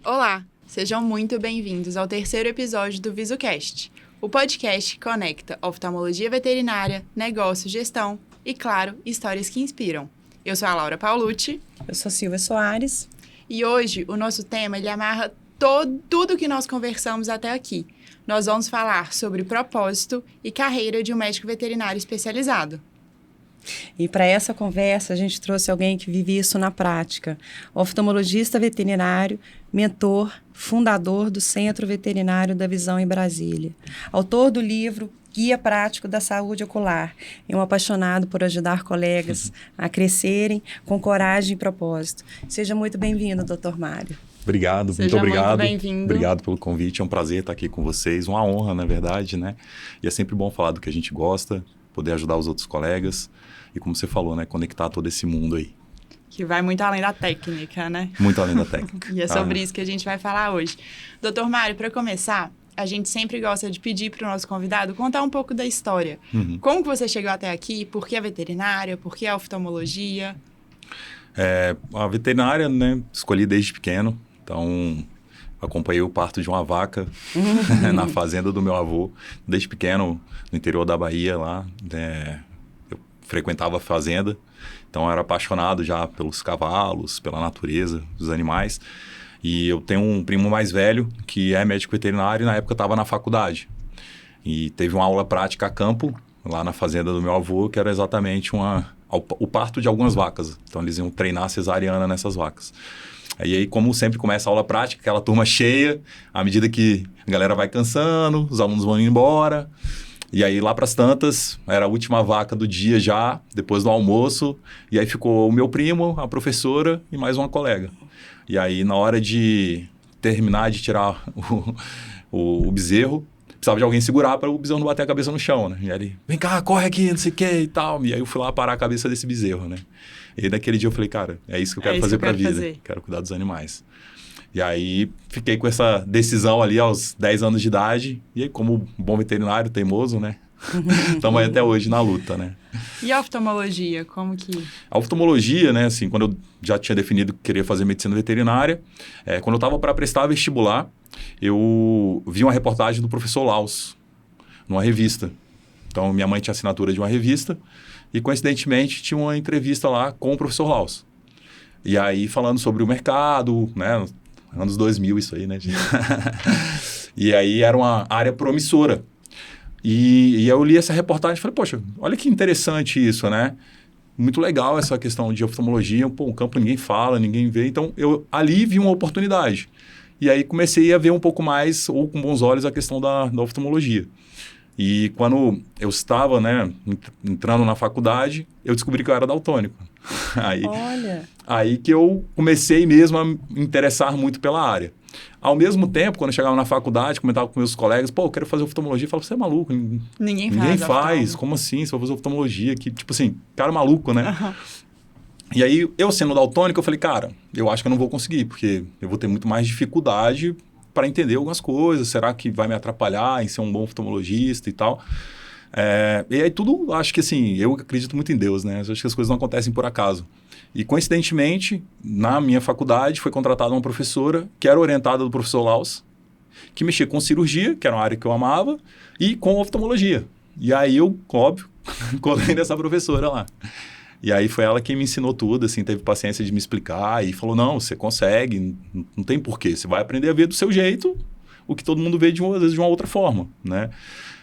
Olá, sejam muito bem-vindos ao terceiro episódio do VisuCast, o podcast que conecta oftalmologia veterinária, negócio, gestão e, claro, histórias que inspiram. Eu sou a Laura Paulucci. Eu sou Silvia Soares. E hoje o nosso tema ele amarra tudo que nós conversamos até aqui. Nós vamos falar sobre o propósito e carreira de um médico veterinário especializado. E para essa conversa, a gente trouxe alguém que vive isso na prática. Oftalmologista veterinário, mentor, fundador do Centro Veterinário da Visão em Brasília. Autor do livro Guia Prático da Saúde Ocular. É um apaixonado por ajudar colegas a crescerem com coragem e propósito. Seja muito bem-vindo, Dr. Mário. Obrigado, Seja muito obrigado. Muito bem-vindo. Obrigado pelo convite, é um prazer estar aqui com vocês, uma honra, na verdade, né? E é sempre bom falar do que a gente gosta, poder ajudar os outros colegas e, como você falou, né, conectar todo esse mundo aí. Que vai muito além da técnica, né? Muito além da técnica. E é sobre isso que a gente vai falar hoje. Doutor Mário, para começar, a gente sempre gosta de pedir para o nosso convidado contar um pouco da história. Como que você chegou até aqui? Por que a veterinária? Por que a oftalmologia? A veterinária, né, escolhi desde pequeno. Então, acompanhei o parto de uma vaca na fazenda do meu avô. Desde pequeno, no interior da Bahia, lá, eu frequentava a fazenda. Então, eu era apaixonado já pelos cavalos, pela natureza, dos animais. E eu tenho um primo mais velho, que é médico veterinário, e na época estava na faculdade. E teve uma aula prática a campo, lá na fazenda do meu avô, que era exatamente o parto de algumas vacas. Então, eles iam treinar a cesariana nessas vacas. E aí, como sempre começa a aula prática, aquela turma cheia, à medida que a galera vai cansando, os alunos vão indo embora. E aí, lá para as tantas, era a última vaca do dia já, depois do almoço. E aí ficou o meu primo, a professora e mais uma colega. E aí, na hora de terminar de tirar o bezerro, precisava de alguém segurar para o bezerro não bater a cabeça no chão, né? E aí ele, vem cá, corre aqui, não sei o que e tal. E aí eu fui lá parar a cabeça desse bezerro, né? E aí, naquele dia eu falei, cara, é isso que eu quero fazer para a vida. Quero cuidar dos animais. E aí, fiquei com essa decisão ali aos 10 anos de idade. E aí, como bom veterinário, teimoso, né? Estamos aí até hoje na luta, né? E a oftalmologia, como que... A oftalmologia, né, assim, quando eu já tinha definido que queria fazer medicina veterinária, quando eu estava para prestar vestibular, eu vi uma reportagem do professor Laus, numa revista. Então, minha mãe tinha assinatura de uma revista e, coincidentemente, tinha uma entrevista lá com o professor Laus. E aí, falando sobre o mercado, né, anos 2000 isso aí, né? E aí, era uma área promissora. E eu li essa reportagem e falei, poxa, olha que interessante isso, né? Muito legal essa questão de oftalmologia. Pô, um campo ninguém fala, ninguém vê. Então, eu ali vi uma oportunidade. E aí comecei a ver um pouco mais, ou com bons olhos, a questão da oftalmologia. E quando eu estava, né, entrando na faculdade, eu descobri que eu era daltônico. Aí que eu comecei mesmo a me interessar muito pela área. Ao mesmo tempo, quando eu chegava na faculdade, comentava com meus colegas, pô, eu quero fazer oftalmologia. Eu falava, você é maluco? Ninguém faz. Como assim? Você vai fazer oftalmologia? Que, tipo assim, cara maluco, né? Uhum. E aí, eu sendo daltônico, eu falei, cara, eu acho que eu não vou conseguir, porque eu vou ter muito mais dificuldade para entender algumas coisas. Será que vai me atrapalhar em ser um bom oftalmologista e tal? E aí tudo, acho que assim, eu acredito muito em Deus, né? Eu acho que as coisas não acontecem por acaso. E coincidentemente, na minha faculdade, foi contratada uma professora que era orientada do professor Laus, que mexia com cirurgia, que era uma área que eu amava, e com oftalmologia. E aí eu, óbvio, colei nessa professora lá. E aí foi ela quem me ensinou tudo, assim, teve paciência de me explicar e falou, não, você consegue, não tem porquê, você vai aprender a ver do seu jeito o que todo mundo vê, às vezes, de uma outra forma, né?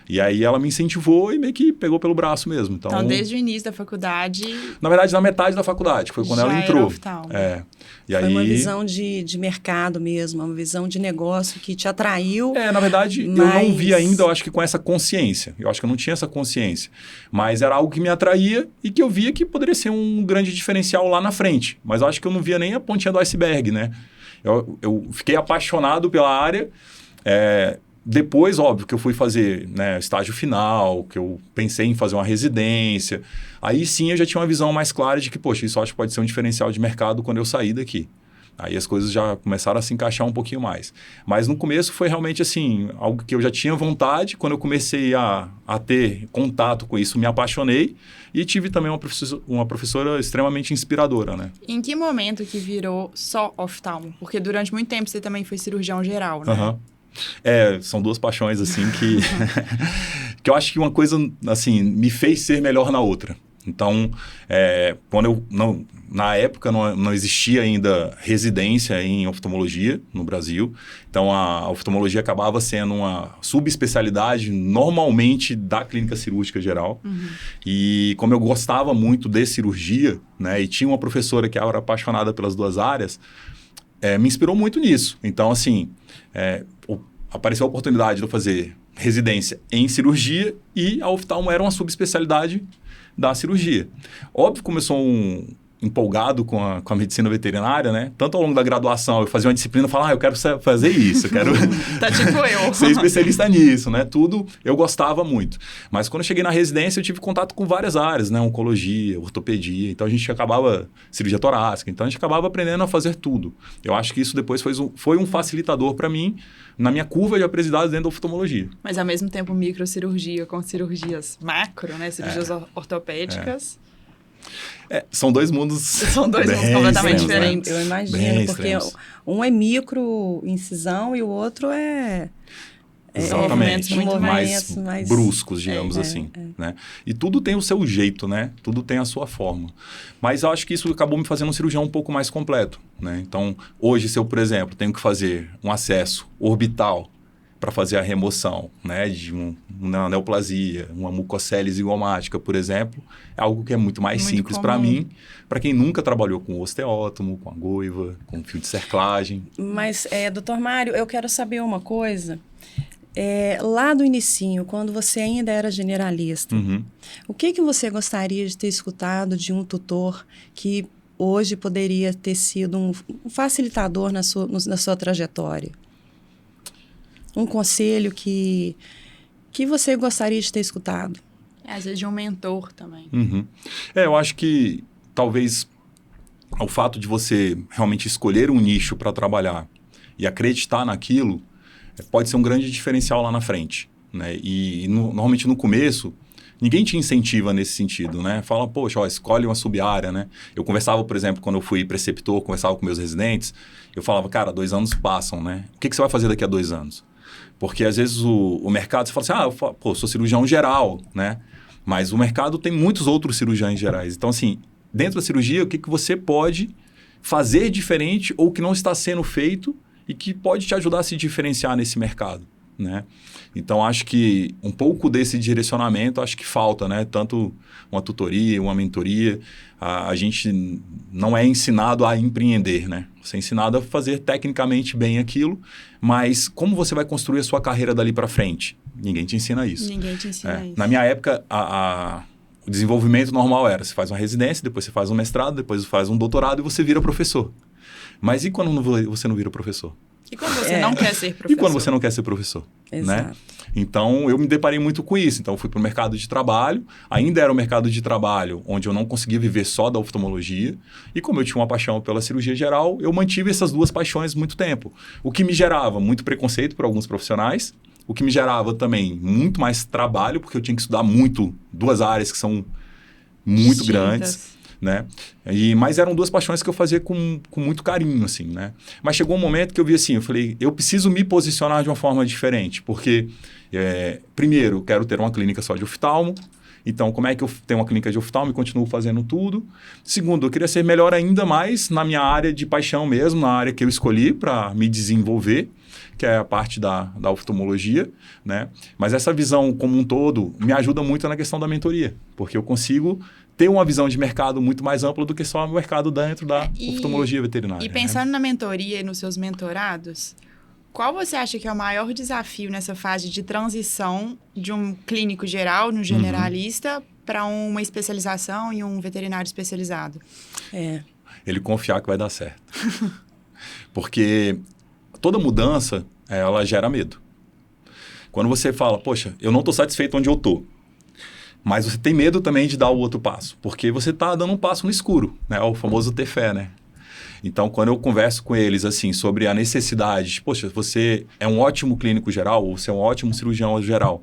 E aí ela me incentivou e meio que pegou pelo braço mesmo. Então desde o início da faculdade... Na verdade, na metade da faculdade, foi quando ela entrou. E foi uma visão de mercado mesmo, uma visão de negócio que te atraiu. Na verdade, eu não vi ainda, eu acho que com essa consciência. Eu acho que eu não tinha essa consciência. Mas era algo que me atraía e que eu via que poderia ser um grande diferencial lá na frente. Mas eu acho que eu não via nem a pontinha do iceberg, né? Eu fiquei apaixonado pela área. Depois, óbvio, que eu fui fazer, né, estágio final, que eu pensei em fazer uma residência. Aí sim eu já tinha uma visão mais clara de que, poxa, isso eu acho que pode ser um diferencial de mercado quando eu sair daqui. Aí as coisas já começaram a se encaixar um pouquinho mais. Mas no começo foi realmente assim, algo que eu já tinha vontade. Quando eu comecei a ter contato com isso, me apaixonei. E tive também uma professora extremamente inspiradora, né? Em que momento que virou só oftalmo? Porque durante muito tempo você também foi cirurgião geral, né? Uhum. São duas paixões, assim, que... que eu acho que uma coisa, assim, me fez ser melhor na outra. Então, quando eu... Na época, não existia ainda residência em oftalmologia no Brasil. Então, a oftalmologia acabava sendo uma subespecialidade, normalmente, da clínica cirúrgica geral. Uhum. E como eu gostava muito de cirurgia, né? E tinha uma professora que era apaixonada pelas duas áreas, me inspirou muito nisso. Então, assim, apareceu a oportunidade de eu fazer residência em cirurgia e a oftalmo era uma subespecialidade da cirurgia. Óbvio, começou empolgado com a medicina veterinária, né? Tanto ao longo da graduação, eu fazia uma disciplina e falava, eu quero fazer isso, eu quero tá tipo eu. ser especialista nisso, né? Tudo eu gostava muito. Mas quando eu cheguei na residência, eu tive contato com várias áreas, né? Oncologia, ortopedia, então a gente acabava, cirurgia torácica, então a gente acabava aprendendo a fazer tudo. Eu acho que isso depois foi um facilitador para mim na minha curva de aprendizado dentro da oftalmologia. Mas ao mesmo tempo microcirurgia com cirurgias macro, né? Cirurgias ortopédicas. São dois mundos. São dois mundos completamente diferentes. Né? Eu imagino, porque um é micro incisão e o outro Exatamente. Movimentos mais bruscos, digamos assim. Né? E tudo tem o seu jeito, né? Tudo tem a sua forma. Mas eu acho que isso acabou me fazendo um cirurgião um pouco mais completo. Né? Então, hoje, se eu, por exemplo, tenho que fazer um acesso orbital para fazer a remoção, né, de uma neoplasia, uma mucocele zigomática, por exemplo, é algo que é muito mais simples para mim, para quem nunca trabalhou com osteótomo, com agoiva, com fio de cerclagem. Mas, doutor Mário, eu quero saber uma coisa. Lá do inicinho, quando você ainda era generalista, o que você gostaria de ter escutado de um tutor que hoje poderia ter sido um facilitador na sua trajetória? Um conselho que você gostaria de ter escutado? Às vezes de um mentor também. Eu acho que talvez o fato de você realmente escolher um nicho para trabalhar e acreditar naquilo pode ser um grande diferencial lá na frente. Né? E normalmente no começo, ninguém te incentiva nesse sentido, né? Fala, poxa, escolhe uma sub-área, né? Eu conversava, por exemplo, quando eu fui preceptor, conversava com meus residentes, eu falava, cara, 2 anos passam, né? O que você vai fazer daqui a 2 anos? Porque às vezes o mercado, você fala assim, eu sou cirurgião geral, né? Mas o mercado tem muitos outros cirurgiões gerais. Então, assim, dentro da cirurgia, o que você pode fazer diferente ou que não está sendo feito e que pode te ajudar a se diferenciar nesse mercado, né? Então, acho que um pouco desse direcionamento, acho que falta, né? Tanto uma tutoria, uma mentoria. A gente não é ensinado a empreender, né? Você é ensinado a fazer tecnicamente bem aquilo, mas como você vai construir a sua carreira dali para frente? Ninguém te ensina isso. Ninguém te ensina isso. Na minha época, o desenvolvimento normal era, você faz uma residência, depois você faz um mestrado, depois você faz um doutorado e você vira professor. Mas e quando você não vira professor? E quando você não quer ser professor? E quando você não quer ser professor? Exato. Né? Então, eu me deparei muito com isso. Então, eu fui para o mercado de trabalho. Ainda era um mercado de trabalho onde eu não conseguia viver só da oftalmologia. E como eu tinha uma paixão pela cirurgia geral, eu mantive essas duas paixões muito tempo. O que me gerava muito preconceito por alguns profissionais. O que me gerava também muito mais trabalho, porque eu tinha que estudar muito 2 áreas que são muito grandes. Né? Mas eram 2 paixões que eu fazia com muito carinho, assim, né? Mas chegou um momento que eu vi assim, eu falei, eu preciso me posicionar de uma forma diferente, porque, primeiro, eu quero ter uma clínica só de oftalmo, então como é que eu tenho uma clínica de oftalmo e continuo fazendo tudo? Segundo, eu queria ser melhor ainda mais na minha área de paixão mesmo, na área que eu escolhi para me desenvolver, que é a parte da oftalmologia, né? Mas essa visão como um todo me ajuda muito na questão da mentoria, porque eu consigo ter uma visão de mercado muito mais ampla do que só o mercado dentro da oftalmologia veterinária. E pensando na mentoria e nos seus mentorados, qual você acha que é o maior desafio nessa fase de transição de um clínico geral, no generalista, para uma especialização em um veterinário especializado? Ele confiar que vai dar certo. Porque toda mudança, ela gera medo. Quando você fala, poxa, eu não estou satisfeito onde eu estou, mas você tem medo também de dar o outro passo, porque você está dando um passo no escuro, né? O famoso ter fé, né? Então, quando eu converso com eles, assim, sobre a necessidade, poxa, você é um ótimo clínico geral, ou você é um ótimo cirurgião geral,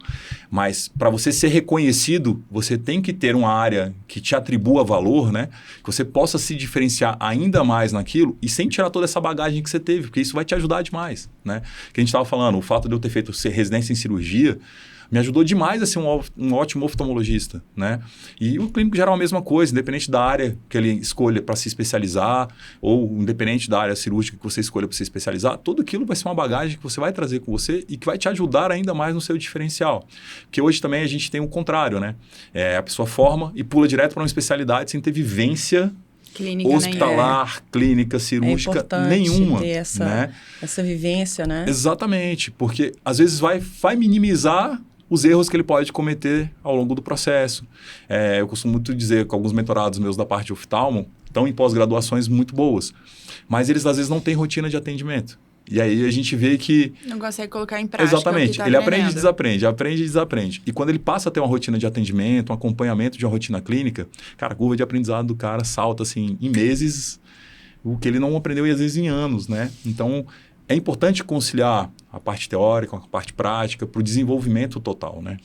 mas para você ser reconhecido, você tem que ter uma área que te atribua valor, né? Que você possa se diferenciar ainda mais naquilo e sem tirar toda essa bagagem que você teve, porque isso vai te ajudar demais, né? Que a gente estava falando, o fato de eu ter feito residência em cirurgia me ajudou demais a ser um ótimo oftalmologista, né? E o clínico geral é a mesma coisa, independente da área que ele escolha para se especializar ou independente da área cirúrgica que você escolha para se especializar, tudo aquilo vai ser uma bagagem que você vai trazer com você e que vai te ajudar ainda mais no seu diferencial. Porque hoje também a gente tem o contrário, né? A pessoa forma e pula direto para uma especialidade sem ter vivência clínica hospitalar, clínica, cirúrgica, nenhuma. Ter essa vivência, né? Exatamente, porque às vezes vai minimizar os erros que ele pode cometer ao longo do processo. Eu costumo muito dizer que alguns mentorados meus da parte de oftalmo estão em pós-graduações muito boas, mas eles às vezes não têm rotina de atendimento. E aí a gente vê que... Não consegue colocar em prática. Exatamente. Ele aprende e desaprende, aprende e desaprende. E quando ele passa a ter uma rotina de atendimento, um acompanhamento de uma rotina clínica, cara, a curva de aprendizado do cara salta, assim, em meses, o que ele não aprendeu, e às vezes em anos, né? Então, é importante conciliar a parte teórica com a parte prática para o desenvolvimento total, né?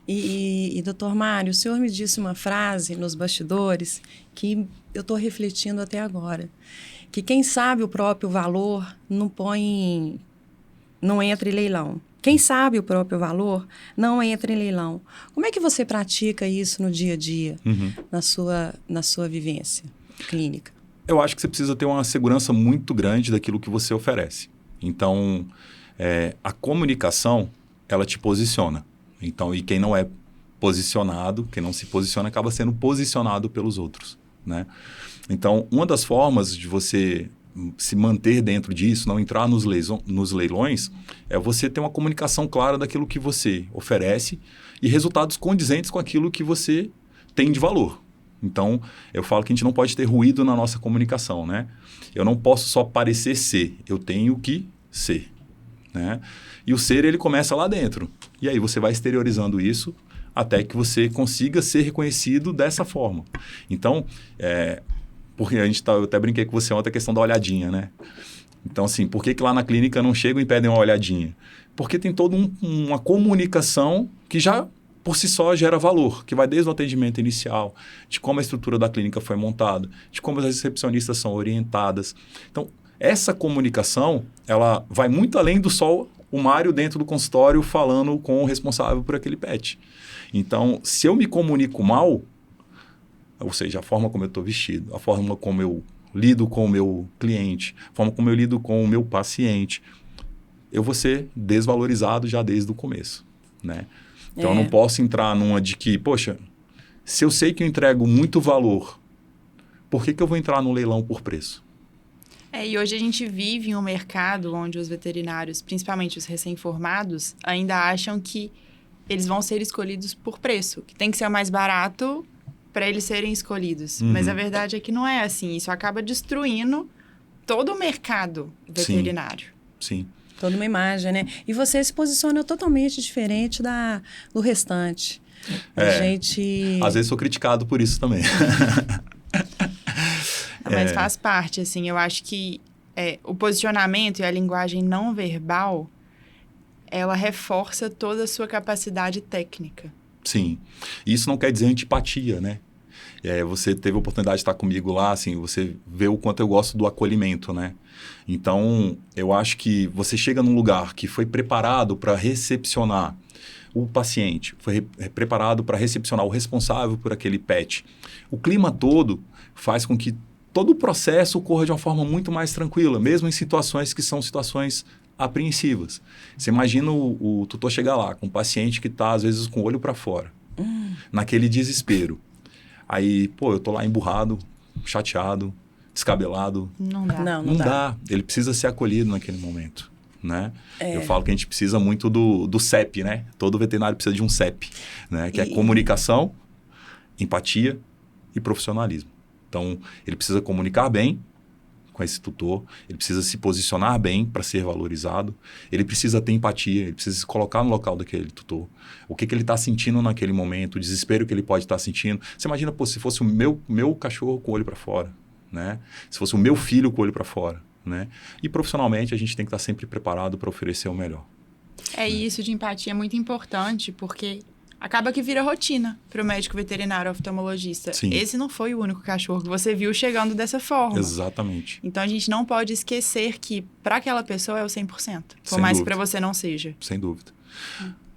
E doutor Mário, o senhor me disse uma frase nos bastidores que eu estou refletindo até agora. Que quem sabe o próprio valor não entra em leilão. Quem sabe o próprio valor não entra em leilão. Como é que você pratica isso no dia a dia, na sua vivência clínica? Eu acho que você precisa ter uma segurança muito grande daquilo que você oferece. Então, a comunicação, ela te posiciona. Então, e quem não é posicionado, quem não se posiciona, acaba sendo posicionado pelos outros, né? Então, uma das formas de você se manter dentro disso, não entrar nos leilões, é você ter uma comunicação clara daquilo que você oferece e resultados condizentes com aquilo que você tem de valor. Então, eu falo que a gente não pode ter ruído na nossa comunicação, né? Eu não posso só parecer ser, eu tenho que ser, né? E o ser, ele começa lá dentro. E aí você vai exteriorizando isso até que você consiga ser reconhecido dessa forma. Então, porque eu até brinquei com você ontem a questão da olhadinha, né? Então, assim, por que lá na clínica não chegam e pedem uma olhadinha? Porque tem toda uma comunicação que já, por si só, gera valor, que vai desde o atendimento inicial, de como a estrutura da clínica foi montada, de como as recepcionistas são orientadas. Então, essa comunicação, ela vai muito além do só o Mário dentro do consultório falando com o responsável por aquele PET. Então, se eu me comunico mal, ou seja, a forma como eu estou vestido, a forma como eu lido com o meu cliente, a forma como eu lido com o meu paciente, eu vou ser desvalorizado já desde o começo, né? Então, eu não posso entrar numa de que, poxa, se eu sei que eu entrego muito valor, por que eu vou entrar no leilão por preço? E hoje a gente vive em um mercado onde os veterinários, principalmente os recém-formados, ainda acham que eles vão ser escolhidos por preço, que tem que ser o mais barato para eles serem escolhidos. Mas a verdade é que não é assim. Isso acaba destruindo todo o mercado veterinário. Sim. Toda uma imagem, né? E você se posiciona totalmente diferente do restante. Às vezes sou criticado por isso também. Mas faz parte, assim. Eu acho que o posicionamento e a linguagem não verbal, ela reforça toda a sua capacidade técnica. Sim. Isso não quer dizer antipatia, né? Você teve a oportunidade de estar comigo lá, assim, você vê o quanto eu gosto do acolhimento, né? Então, eu acho que você chega num lugar que foi preparado para recepcionar o paciente, foi preparado para recepcionar o responsável por aquele PET. O clima todo faz com que todo o processo ocorra de uma forma muito mais tranquila, mesmo em situações que são situações apreensivas. Você imagina o tutor chegar lá com um paciente que está, às vezes, com o olho para fora, naquele desespero. Aí, eu tô lá emburrado, chateado, descabelado. Não dá. Não dá. Ele precisa ser acolhido naquele momento, né? Eu falo que a gente precisa muito do CEP, né? Todo veterinário precisa de um CEP, né? Que é comunicação, empatia e profissionalismo. Então, ele precisa comunicar bem com esse tutor, ele precisa se posicionar bem para ser valorizado, ele precisa ter empatia, ele precisa se colocar no local daquele tutor. O que ele está sentindo naquele momento, o desespero que ele pode estar sentindo. Você imagina, se fosse o meu cachorro com o olho para fora, né? Se fosse o meu filho com o olho para fora, né? E profissionalmente a gente tem que estar sempre preparado para oferecer o melhor. Isso de empatia é muito importante, porque acaba que vira rotina para o médico veterinário oftalmologista. Sim. Esse não foi o único cachorro que você viu chegando dessa forma. Exatamente. Então, a gente não pode esquecer que para aquela pessoa é o 100%. Por Sem mais dúvida. que para você não seja. Sem dúvida.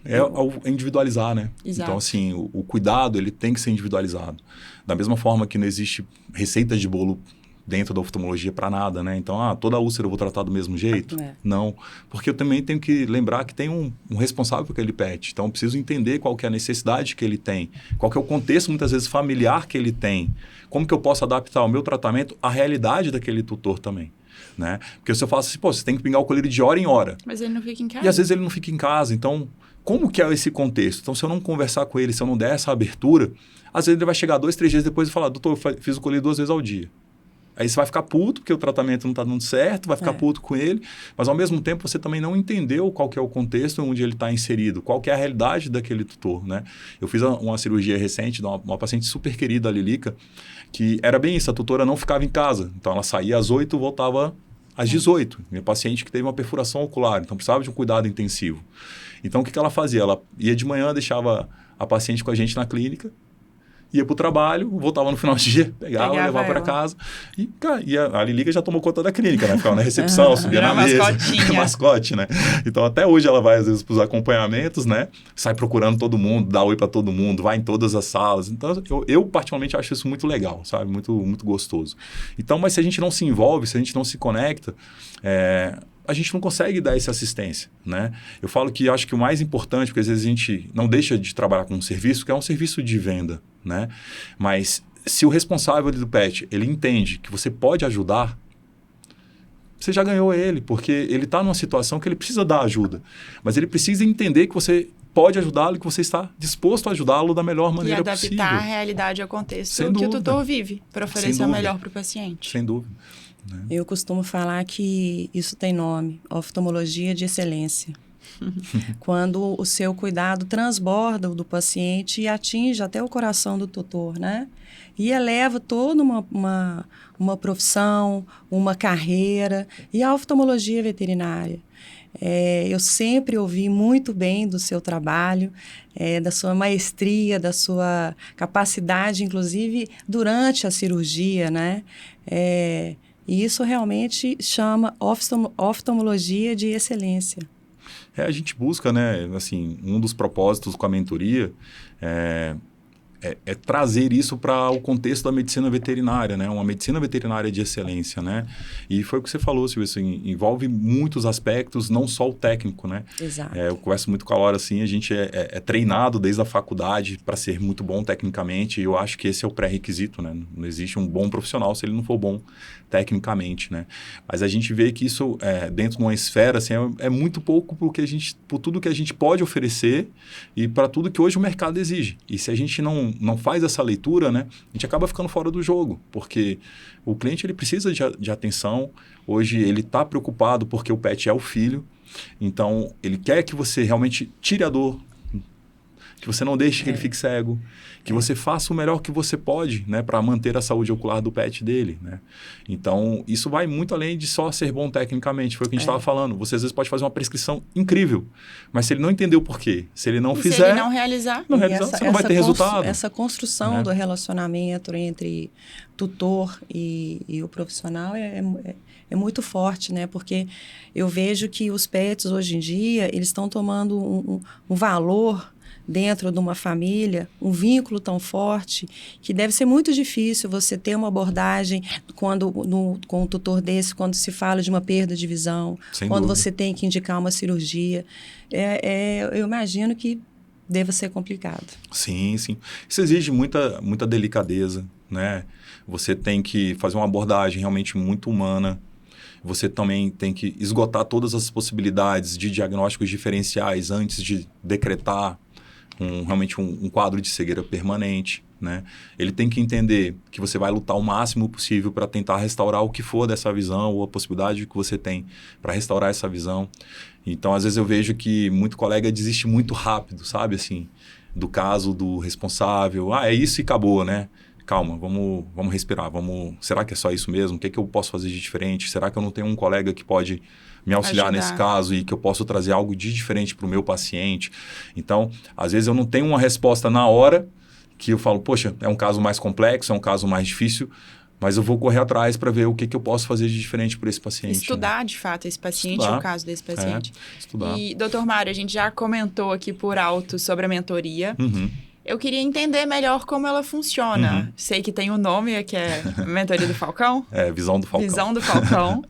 É o individualizar, né? Exato. Então, assim, o cuidado, ele tem que ser individualizado. Da mesma forma que não existe receita de bolo dentro da oftalmologia para nada, né? Então, toda úlcera eu vou tratar do mesmo jeito? Não. Porque eu também tenho que lembrar que tem um responsável por aquele pet. Então, eu preciso entender qual que é a necessidade que ele tem, qual que é o contexto, muitas vezes, familiar que ele tem. Como que eu posso adaptar o meu tratamento à realidade daquele tutor também, né? Porque se eu falo assim, você tem que pingar o colírio de hora em hora. Mas ele não fica em casa. E às vezes ele não fica em casa. Então, como que é esse contexto? Então, se eu não conversar com ele, se eu não der essa abertura, às vezes ele vai chegar 2, 3 dias depois e falar, doutor, eu fiz o colírio 2 vezes ao dia. Aí você vai ficar puto, porque o tratamento não está dando certo, vai ficar puto com ele, mas ao mesmo tempo você também não entendeu qual que é o contexto onde ele está inserido, qual que é a realidade daquele tutor, né? Eu fiz uma cirurgia recente de uma paciente super querida, a Lilica, que era bem isso, a tutora não ficava em casa. Então ela saía às 8, voltava às 18. Minha paciente que teve uma perfuração ocular, então precisava de um cuidado intensivo. Então o que ela fazia? Ela ia de manhã, deixava a paciente com a gente na clínica, ia para o trabalho, voltava no final do dia, pegava levava para casa. E a Lilica já tomou conta da clínica, né? Ficava na recepção, subia na mesa. Mascote, né? Então, até hoje ela vai, às vezes, para os acompanhamentos, né? Sai procurando todo mundo, dá oi para todo mundo, vai em todas as salas. Então, eu particularmente acho isso muito legal, sabe? Muito, muito gostoso. Então, mas se a gente não se envolve, se a gente não se conecta, a gente não consegue dar essa assistência, né? Eu falo que acho que o mais importante, porque às vezes a gente não deixa de trabalhar com um serviço, que é um serviço de venda, né? Mas se o responsável do pet, ele entende que você pode ajudar, você já ganhou ele, porque ele está numa situação que ele precisa dar ajuda. Mas ele precisa entender que você pode ajudá-lo e que você está disposto a ajudá-lo da melhor maneira possível. E adaptar a realidade ao contexto que o tutor vive, para oferecer o melhor para o paciente. Sem dúvida. Eu costumo falar que isso tem nome, oftalmologia de excelência. Quando o seu cuidado transborda o do paciente e atinge até o coração do tutor, né? E eleva toda uma profissão, uma carreira. E a oftalmologia veterinária. Eu sempre ouvi muito bem do seu trabalho, da sua maestria, da sua capacidade, inclusive durante a cirurgia, né? E isso realmente chama oftalmologia de excelência. A gente busca, né, assim, um dos propósitos com a mentoria é trazer isso para o contexto da medicina veterinária, né? Uma medicina veterinária de excelência, né? E foi o que você falou, Silvia, assim, envolve muitos aspectos, não só o técnico, né? Exato. Eu converso muito com a Laura, assim, a gente é treinado desde a faculdade para ser muito bom tecnicamente, e eu acho que esse é o pré-requisito, né? Não existe um bom profissional se ele não for bom tecnicamente, né? Mas a gente vê que isso, dentro de uma esfera, assim, é muito pouco por tudo que a gente pode oferecer e para tudo que hoje o mercado exige. E se a gente não faz essa leitura, né, a gente acaba ficando fora do jogo, porque o cliente ele precisa de atenção. Hoje ele está preocupado porque o pet é o filho, então ele quer que você realmente tire a dor, que você não deixe que ele fique cego, que você faça o melhor que você pode, né, para manter a saúde ocular do pet dele, né? Então, isso vai muito além de só ser bom tecnicamente, foi o que a gente estava falando. Você às vezes pode fazer uma prescrição incrível, mas se ele não entender o porquê, se ele não fizer... se ele não realizar, você não vai ter resultado. Essa construção do relacionamento entre tutor e o profissional é muito forte, né? Porque eu vejo que os pets, hoje em dia, eles estão tomando um valor dentro de uma família, um vínculo tão forte, que deve ser muito difícil você ter uma abordagem com um tutor desse, quando se fala de uma perda de visão, quando você tem que indicar uma cirurgia. Eu imagino que deva ser complicado. Sim, sim. Isso exige muita, muita delicadeza, né? Você tem que fazer uma abordagem realmente muito humana. Você também tem que esgotar todas as possibilidades de diagnósticos diferenciais antes de decretar realmente um quadro de cegueira permanente, né? Ele tem que entender que você vai lutar o máximo possível para tentar restaurar o que for dessa visão ou a possibilidade que você tem para restaurar essa visão. Então, às vezes eu vejo que muito colega desiste muito rápido, sabe? Assim, do caso do responsável. É isso e acabou, né? calma, vamos respirar, será que é só isso mesmo? O que eu posso fazer de diferente? Será que eu não tenho um colega que pode me auxiliar nesse caso e que eu posso trazer algo de diferente para o meu paciente? Então, às vezes eu não tenho uma resposta na hora que eu falo, poxa, é um caso mais complexo, é um caso mais difícil, mas eu vou correr atrás para ver o que eu posso fazer de diferente para esse paciente. Estudar, de fato, esse paciente, o caso desse paciente. Estudar. E, doutor Mário, a gente já comentou aqui por alto sobre a mentoria. Eu queria entender melhor como ela funciona. Sei que tem um nome, que é Mentoria do Falcão. Visão do Falcão. Visão do Falcão.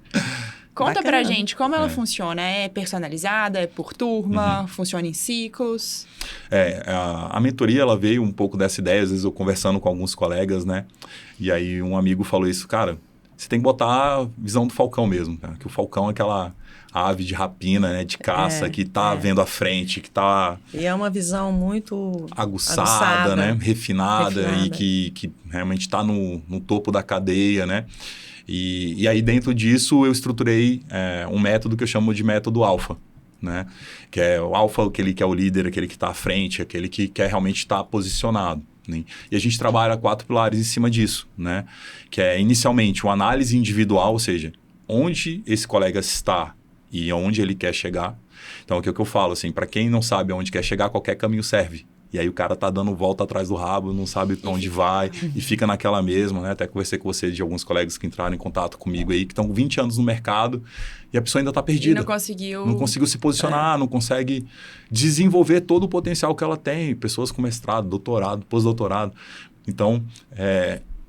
Conta Bacana. pra gente como ela funciona. É personalizada? É por turma? Funciona em ciclos? A mentoria, ela veio um pouco dessa ideia, às vezes eu conversando com alguns colegas, né? E aí um amigo falou isso, cara, você tem que botar a visão do falcão mesmo, cara, que o falcão é aquela ave de rapina, né? De caça, que tá vendo à frente, que tá... E é uma visão muito... aguçada, né? Refinada. E que realmente está no topo da cadeia, né? E aí, dentro disso, eu estruturei um método que eu chamo de método alfa, né? Que é o alfa, aquele que é o líder, aquele que está à frente, aquele que quer realmente estar posicionado. Né? E a gente trabalha 4 pilares em cima disso, né? Que é, inicialmente, uma análise individual, ou seja, onde esse colega está e onde ele quer chegar. Então, o que eu falo, assim, para quem não sabe aonde quer chegar, qualquer caminho serve. E aí o cara tá dando volta atrás do rabo, não sabe para onde vai e fica naquela mesma, né? Até conversei com você de alguns colegas que entraram em contato comigo aí, que estão 20 anos no mercado e a pessoa ainda tá perdida. E não conseguiu se posicionar, não consegue desenvolver todo o potencial que ela tem. Pessoas com mestrado, doutorado, pós-doutorado. Então,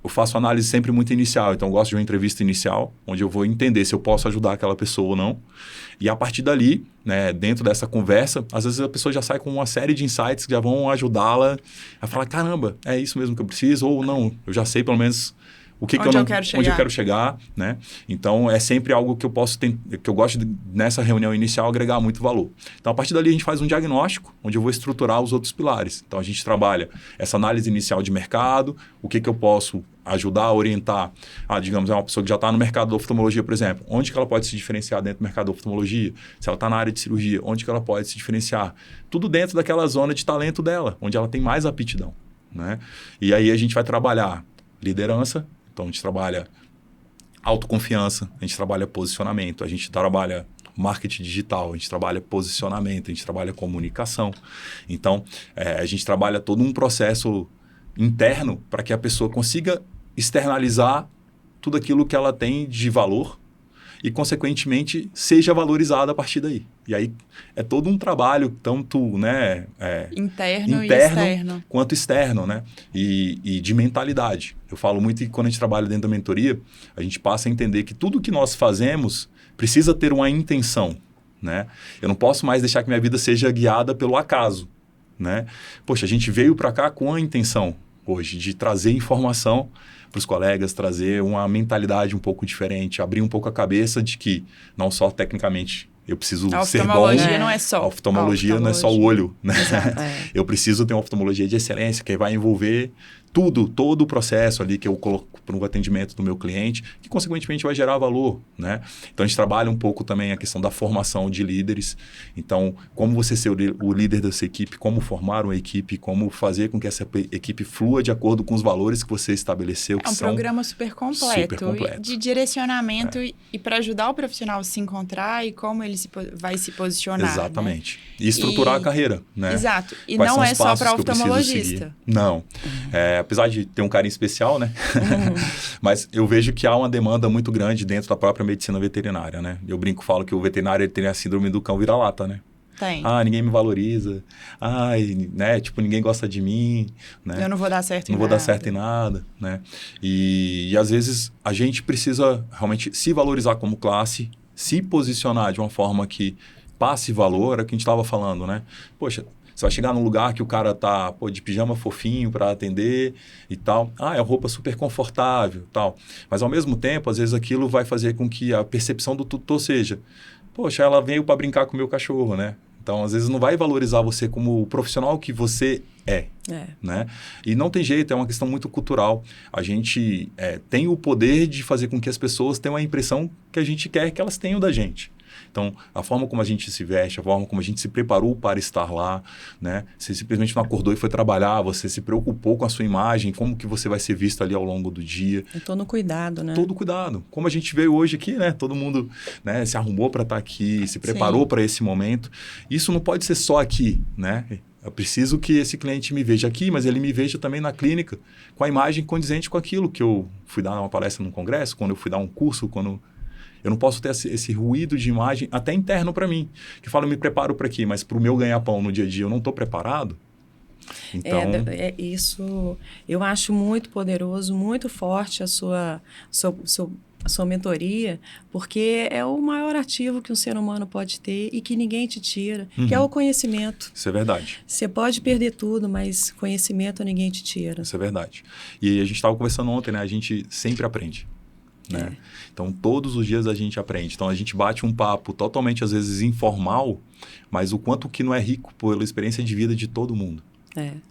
eu faço análise sempre muito inicial. Então, eu gosto de uma entrevista inicial, onde eu vou entender se eu posso ajudar aquela pessoa ou não. E a partir dali, né, dentro dessa conversa, às vezes a pessoa já sai com uma série de insights que já vão ajudá-la a falar, caramba, é isso mesmo que eu preciso, ou não, eu já sei pelo menos onde eu quero chegar, né? Então, é sempre algo que eu que eu gosto de, nessa reunião inicial, agregar muito valor. Então, a partir dali, a gente faz um diagnóstico, onde eu vou estruturar os outros pilares. Então, a gente trabalha essa análise inicial de mercado, o que eu posso ajudar a orientar, digamos, é uma pessoa que já está no mercado da oftalmologia, por exemplo, onde que ela pode se diferenciar dentro do mercado da oftalmologia? Se ela está na área de cirurgia, onde que ela pode se diferenciar? Tudo dentro daquela zona de talento dela, onde ela tem mais aptidão, né? E aí a gente vai trabalhar liderança. Então, a gente trabalha autoconfiança, a gente trabalha posicionamento, a gente trabalha marketing digital, a gente trabalha posicionamento, a gente trabalha comunicação. Então, a gente trabalha todo um processo interno para que a pessoa consiga externalizar tudo aquilo que ela tem de valor e, consequentemente, seja valorizada a partir daí. E aí é todo um trabalho, tanto né, interno e externo, quanto externo, né? E de mentalidade. Eu falo muito que quando a gente trabalha dentro da mentoria, a gente passa a entender que tudo que nós fazemos precisa ter uma intenção, né? Eu não posso mais deixar que minha vida seja guiada pelo acaso, né? Poxa, a gente veio para cá com a intenção hoje de trazer informação para os colegas, trazer uma mentalidade um pouco diferente, abrir um pouco a cabeça de que não só tecnicamente eu preciso ser bom. A oftalmologia não é só. A oftalmologia não é só o olho, né? Exato, Eu preciso ter uma oftalmologia de excelência que vai envolver todo o processo ali que eu coloco para o atendimento do meu cliente, que consequentemente vai gerar valor, né? Então a gente trabalha um pouco também a questão da formação de líderes. Então, como você ser o líder dessa equipe, como formar uma equipe, como fazer com que essa equipe flua de acordo com os valores que você estabeleceu. É um programa super completo. De direcionamento e para ajudar o profissional a se encontrar e como ele vai se posicionar. Exatamente. Né? E estruturar a carreira, né? Exato. E quais não é só para oftalmologista. Não. Apesar de ter um carinho especial, né? Mas eu vejo que há uma demanda muito grande dentro da própria medicina veterinária, né? Eu falo que o veterinário tem a síndrome do cão vira-lata, né? Tem. Ninguém me valoriza. Né? Tipo, ninguém gosta de mim. Né? Eu não vou dar certo em nada. Não vou dar certo em nada, né? E às vezes a gente precisa realmente se valorizar como classe, se posicionar de uma forma que passe valor, é o que a gente estava falando, né? Poxa, você vai chegar num lugar que o cara tá de pijama fofinho para atender e tal. É roupa super confortável e tal. Mas, ao mesmo tempo, às vezes aquilo vai fazer com que a percepção do tutor seja, poxa, ela veio para brincar com o meu cachorro, né? Então, às vezes, não vai valorizar você como o profissional que você é. Né? E não tem jeito, é uma questão muito cultural. A gente tem o poder de fazer com que as pessoas tenham a impressão que a gente quer que elas tenham da gente. Então, a forma como a gente se veste, a forma como a gente se preparou para estar lá, né? Você simplesmente não acordou e foi trabalhar, você se preocupou com a sua imagem, como que você vai ser visto ali ao longo do dia. Eu tô no cuidado, né? Todo cuidado. Como a gente veio hoje aqui, né? Todo mundo, né, se arrumou para estar aqui, se preparou para esse momento. Isso não pode ser só aqui, né? Eu preciso que esse cliente me veja aqui, mas ele me veja também na clínica, com a imagem condizente com aquilo que eu fui dar uma palestra num congresso, quando eu fui dar um curso, quando... Eu não posso ter esse ruído de imagem até interno para mim, que fala, eu me preparo para aqui, mas para o meu ganha-pão no dia a dia eu não estou preparado. Então... Isso eu acho muito poderoso, muito forte a sua mentoria, porque é o maior ativo que um ser humano pode ter e que ninguém te tira, que é o conhecimento. Isso é verdade. Você pode perder tudo, mas conhecimento ninguém te tira. Isso é verdade. E a gente estava conversando ontem, né? A gente sempre aprende. Né? Então, todos os dias a gente aprende. Então, a gente bate um papo totalmente, às vezes, informal, mas o quanto que não é rico pela experiência de vida de todo mundo.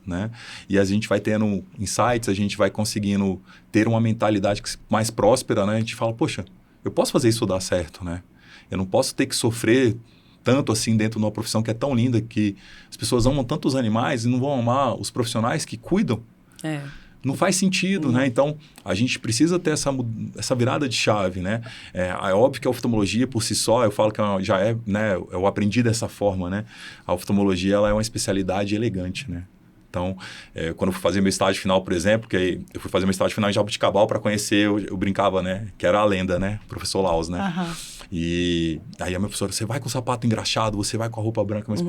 Né? E a gente vai tendo insights, a gente vai conseguindo ter uma mentalidade mais próspera, né? A gente fala, poxa, eu posso fazer isso dar certo, né? Eu não posso ter que sofrer tanto assim dentro de uma profissão que é tão linda, que as pessoas amam tanto os animais e não vão amar os profissionais que cuidam. Não faz sentido, né? Então, a gente precisa ter essa virada de chave, né? É óbvio que a oftalmologia, por si só, eu falo que já é, né? Eu aprendi dessa forma, né? A oftalmologia, ela é uma especialidade elegante, né? Então, quando eu fui fazer meu estágio final, por exemplo, que eu fui fazer meu estágio final em Jabuticabal para conhecer, eu brincava, né? Que era a lenda, né? O professor Laus, né? E aí a minha professora, você vai com o sapato engraxado, você vai com a roupa branca, mas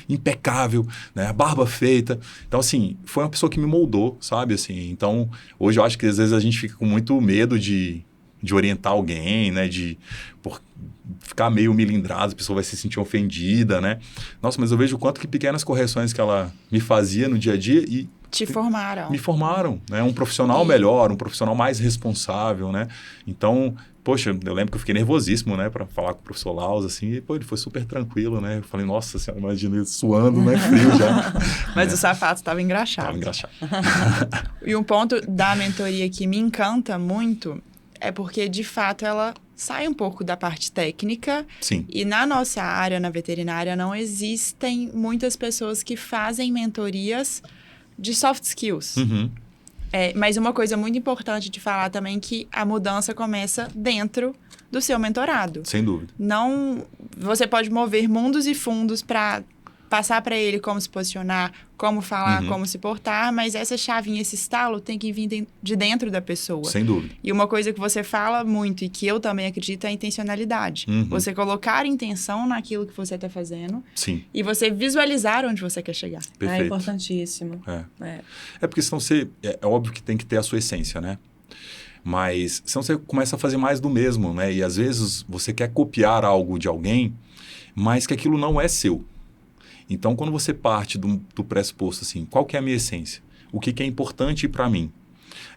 impecável, né? A barba feita. Então, assim, foi uma pessoa que me moldou, sabe? Assim, então, hoje eu acho que às vezes a gente fica com muito medo de orientar alguém, né? Por ficar meio milindrado, a pessoa vai se sentir ofendida, né? Nossa, mas eu vejo o quanto que pequenas correções que ela me fazia no dia a dia e... Te formaram. Me formaram, né? Um profissional melhor, um profissional mais responsável, né? Então... Poxa, eu lembro que eu fiquei nervosíssimo, né? Para falar com o professor Laus, assim. E, pô, ele foi super tranquilo, né? Eu falei, nossa senhora, imagina ele suando, né? Frio já. Mas o sapato estava engraxado. Estava engraxado. E um ponto da mentoria que me encanta muito é porque, de fato, ela sai um pouco da parte técnica. Sim. E na nossa área, na veterinária, não existem muitas pessoas que fazem mentorias de soft skills. Mas uma coisa muito importante de falar também é que a mudança começa dentro do seu mentorado. Sem dúvida. Não, você pode mover mundos e fundos para passar para ele como se posicionar, como falar, como se portar, mas essa chavinha, esse estalo tem que vir de dentro da pessoa. Sem dúvida. E uma coisa que você fala muito e que eu também acredito é a intencionalidade. Você colocar intenção naquilo que você está fazendo. Sim. E você visualizar onde você quer chegar. Perfeito. É importantíssimo. É porque senão você... É óbvio que tem que ter a sua essência, né? Mas senão você começa a fazer mais do mesmo, né? E às vezes você quer copiar algo de alguém, mas que aquilo não é seu. Então, quando você parte do pressuposto assim, qual que é a minha essência? O que é importante para mim?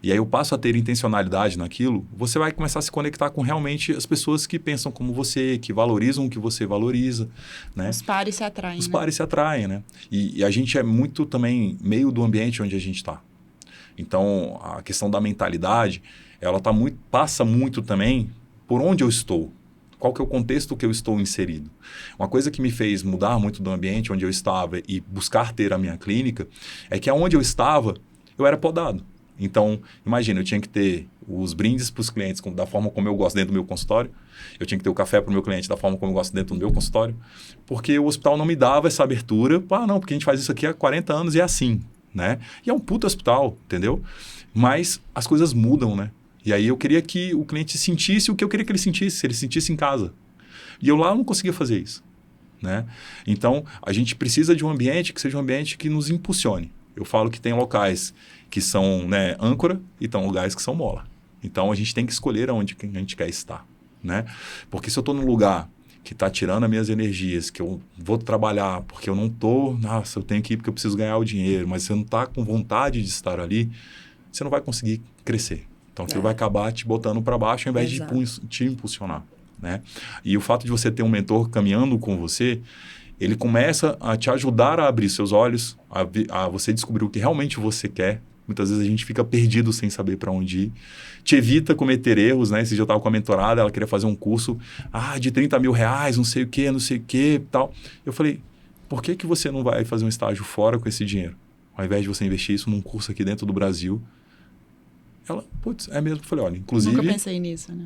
E aí eu passo a ter intencionalidade naquilo, você vai começar a se conectar com realmente as pessoas que pensam como você, que valorizam o que você valoriza, né? Os pares se atraem. Os pares se atraem, né? E a gente é muito também meio do ambiente onde a gente está. Então, a questão da mentalidade, ela passa muito também por onde eu estou. Qual que é o contexto que eu estou inserido? Uma coisa que me fez mudar muito do ambiente onde eu estava e buscar ter a minha clínica é que onde eu estava, eu era podado. Então, imagina, eu tinha que ter os brindes para os clientes da forma como eu gosto dentro do meu consultório. Eu tinha que ter o café para o meu cliente da forma como eu gosto dentro do meu consultório. Porque o hospital não me dava essa abertura. Não, porque a gente faz isso aqui há 40 anos e é assim, né? E é um puto hospital, entendeu? Mas as coisas mudam, né? E aí eu queria que o cliente sentisse o que eu queria que ele sentisse, se ele sentisse em casa. E eu lá não conseguia fazer isso, né? Então, a gente precisa de um ambiente que seja um ambiente que nos impulsione. Eu falo que tem locais que são, né, âncora e tem lugares que são mola. Então, a gente tem que escolher aonde a gente quer estar, né? Porque se eu estou num lugar que está tirando as minhas energias, que eu vou trabalhar porque eu não estou... Nossa, eu tenho que ir porque eu preciso ganhar o dinheiro, mas você não está com vontade de estar ali, você não vai conseguir crescer. Então, aquilo vai acabar te botando para baixo ao invés de te impulsionar, né? E o fato de você ter um mentor caminhando com você, ele começa a te ajudar a abrir seus olhos, a você descobrir o que realmente você quer, Muitas vezes a gente fica perdido sem saber para onde ir. Te evita cometer erros, né? Esse dia eu estava com a mentorada, ela queria fazer um curso de 30 mil reais, não sei o que, tal. Eu falei, por que você não vai fazer um estágio fora com esse dinheiro? Ao invés de você investir isso num curso aqui dentro do Brasil. Ela, putz, é mesmo. Eu falei, olha, inclusive... Nunca pensei nisso, né?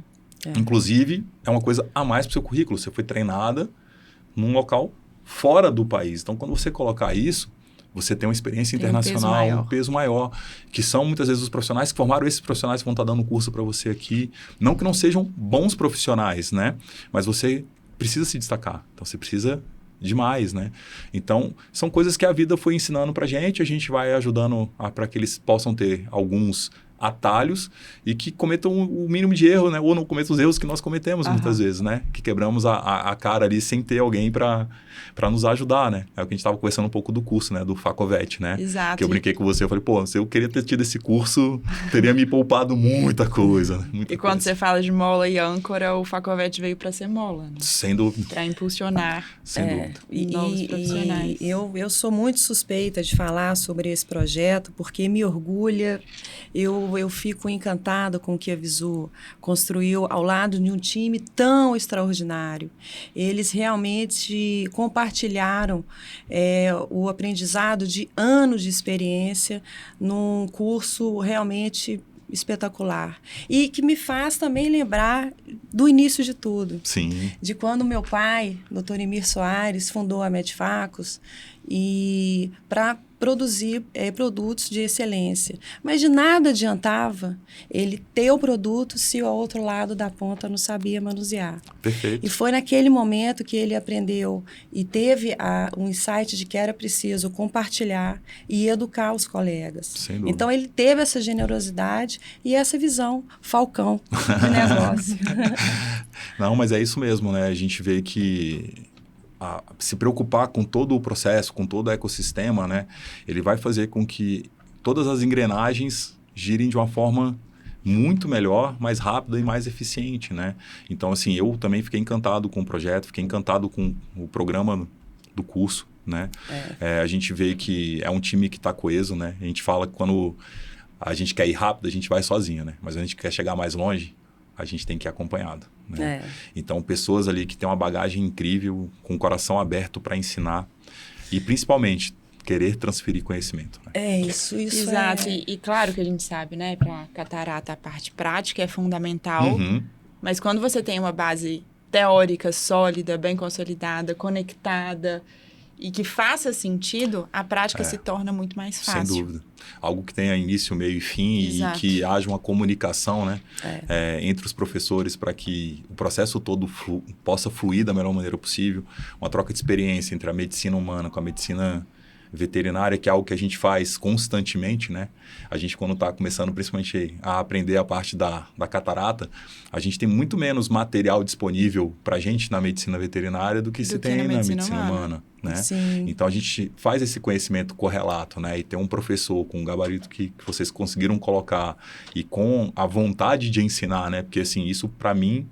Inclusive, é uma coisa a mais para o seu currículo. Você foi treinada num local fora do país. Então, quando você colocar isso, você tem uma experiência internacional, um peso maior, que são muitas vezes os profissionais que formaram esses profissionais que vão estar dando curso para você aqui. Não que não sejam bons profissionais, né? Mas você precisa se destacar. Então, você precisa demais, né? Então, são coisas que a vida foi ensinando para a gente vai ajudando para que eles possam ter alguns atalhos e que cometam o mínimo de erro, né? Ou não cometam os erros que nós cometemos muitas vezes, né? Que quebramos a cara ali sem ter alguém para nos ajudar, né? É o que a gente estava conversando um pouco do curso, né? Do Facovet, né? Exato. Que eu brinquei com você, eu falei, pô, se eu queria ter tido esse curso, teria me poupado muita coisa. Né? Muita quando coisa. Você fala de mola e âncora, o Facovet veio para ser mola, né? Sem dúvida. Para impulsionar dúvida. novos profissionais. Eu sou muito suspeita de falar sobre esse projeto, porque me orgulha. Eu fico encantada com o que a Visu construiu ao lado de um time tão extraordinário. Eles realmente compartilharam o aprendizado de anos de experiência num curso realmente espetacular. E que me faz também lembrar do início de tudo. Sim. De quando meu pai, Dr. Emir Soares, fundou a Medfacos e para produzir produtos de excelência. Mas de nada adiantava ele ter o produto se o outro lado da ponta não sabia manusear. Perfeito. E foi naquele momento que ele aprendeu e teve um insight de que era preciso compartilhar e educar os colegas. Sem dúvida. Então, ele teve essa generosidade e essa visão falcão de negócio. Não, mas é isso mesmo, né? A gente vê que se preocupar com todo o processo, com todo o ecossistema, né? Ele vai fazer com que todas as engrenagens girem de uma forma muito melhor, mais rápida e mais eficiente, né? Então, assim, eu também fiquei encantado com o projeto, fiquei encantado com o programa do curso, né? A gente vê que é um time que está coeso, né? A gente fala que quando a gente quer ir rápido, a gente vai sozinho, né? Mas a gente quer chegar mais longe, a gente tem que ir acompanhado. Né? Então, pessoas ali que têm uma bagagem incrível, com o coração aberto para ensinar e, principalmente, querer transferir conhecimento. Né? Isso Exato. E claro que a gente sabe, né? Para catarata, a parte prática é fundamental. Mas quando você tem uma base teórica sólida, bem consolidada, conectada e que faça sentido, a prática se torna muito mais fácil. Sem dúvida. Algo que tenha início, meio e fim. Exato. E que haja uma comunicação, né? Entre os professores para que o processo todo possa fluir da melhor maneira possível. Uma troca de experiência entre a medicina humana com a medicina veterinária, que é algo que a gente faz constantemente, né? A gente, quando está começando, principalmente, a aprender a parte da catarata, a gente tem muito menos material disponível para a gente na medicina veterinária do que se tem na medicina humana. Né? Sim. Então, a gente faz esse conhecimento correlato, né? E tem um professor com um gabarito que vocês conseguiram colocar e com a vontade de ensinar, né? Porque, assim, isso, para mim,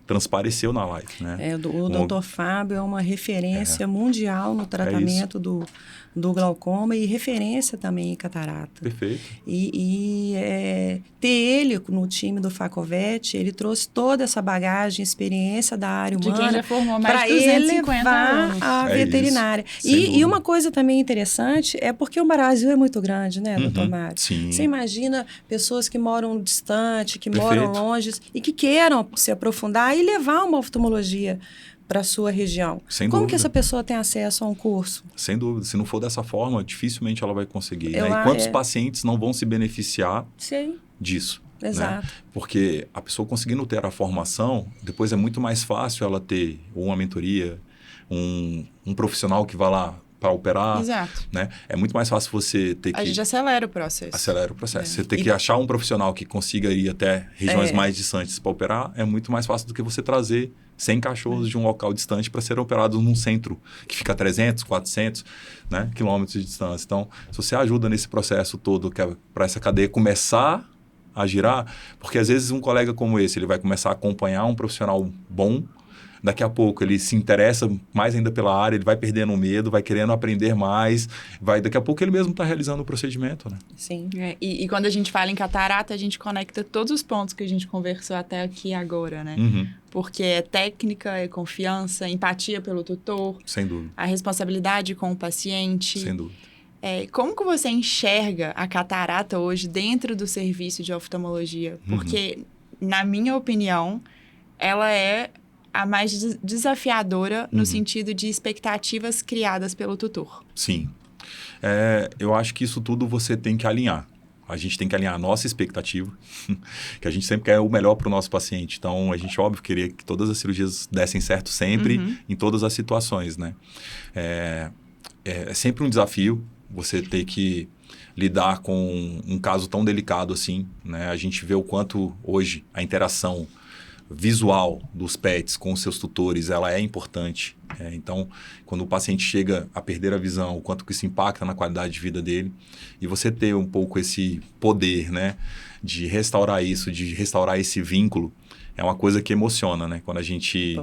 transpareceu na live, né? O Dr. Fábio é uma referência mundial no tratamento do glaucoma e referência também em catarata. Perfeito. E ter ele no time do Facovet, ele trouxe toda essa bagagem, experiência da área humana. De quem já formou mais de 250 anos. A veterinária. E uma coisa também interessante é porque o Brasil é muito grande, né, doutor Mário? Sim. Você imagina pessoas que moram distante, que moram longe e que queiram se aprofundar e levar uma oftalmologia para a sua região. Sem Como dúvida. que essa pessoa tem acesso a um curso? Sem dúvida. Se não for dessa forma, dificilmente ela vai conseguir. Né? E quantos pacientes não vão se beneficiar disso? Exato. Né? Porque a pessoa conseguindo ter a formação, depois é muito mais fácil ela ter uma mentoria, um profissional que vá lá para operar. Exato. Né? É muito mais fácil você ter que... A gente acelera o processo. Você ter que achar um profissional que consiga ir até regiões mais distantes para operar, é muito mais fácil do que você trazer 100 cachorros de um local distante para serem operados num centro que fica a 300, 400 quilômetros de distância. Então, se você ajuda nesse processo todo para essa cadeia começar a girar, porque às vezes um colega como esse, ele vai começar a acompanhar um profissional bom, daqui a pouco ele se interessa mais ainda pela área, ele vai perdendo o medo, vai querendo aprender mais, daqui a pouco ele mesmo está realizando o procedimento, né? Sim. E quando a gente fala em catarata, a gente conecta todos os pontos que a gente conversou até aqui agora, né? Uhum. Porque é técnica, é confiança, empatia pelo tutor. Sem dúvida. A responsabilidade com o paciente. Sem dúvida. Como que você enxerga a catarata hoje dentro do serviço de oftalmologia? Porque, na minha opinião, ela é a mais desafiadora no sentido de expectativas criadas pelo tutor. Sim. Eu acho que isso tudo você tem que alinhar. A gente tem que alinhar a nossa expectativa, que a gente sempre quer o melhor para o nosso paciente. Então, a gente, óbvio, queria que todas as cirurgias dessem certo sempre, em todas as situações, né? É sempre um desafio você ter que lidar com um caso tão delicado assim, né? A gente vê o quanto hoje a interação visual dos pets com os seus tutores, ela é importante. Então, quando o paciente chega a perder a visão, o quanto que isso impacta na qualidade de vida dele, e você ter um pouco esse poder, né, de restaurar isso, de restaurar esse vínculo, é uma coisa que emociona, né? Quando a gente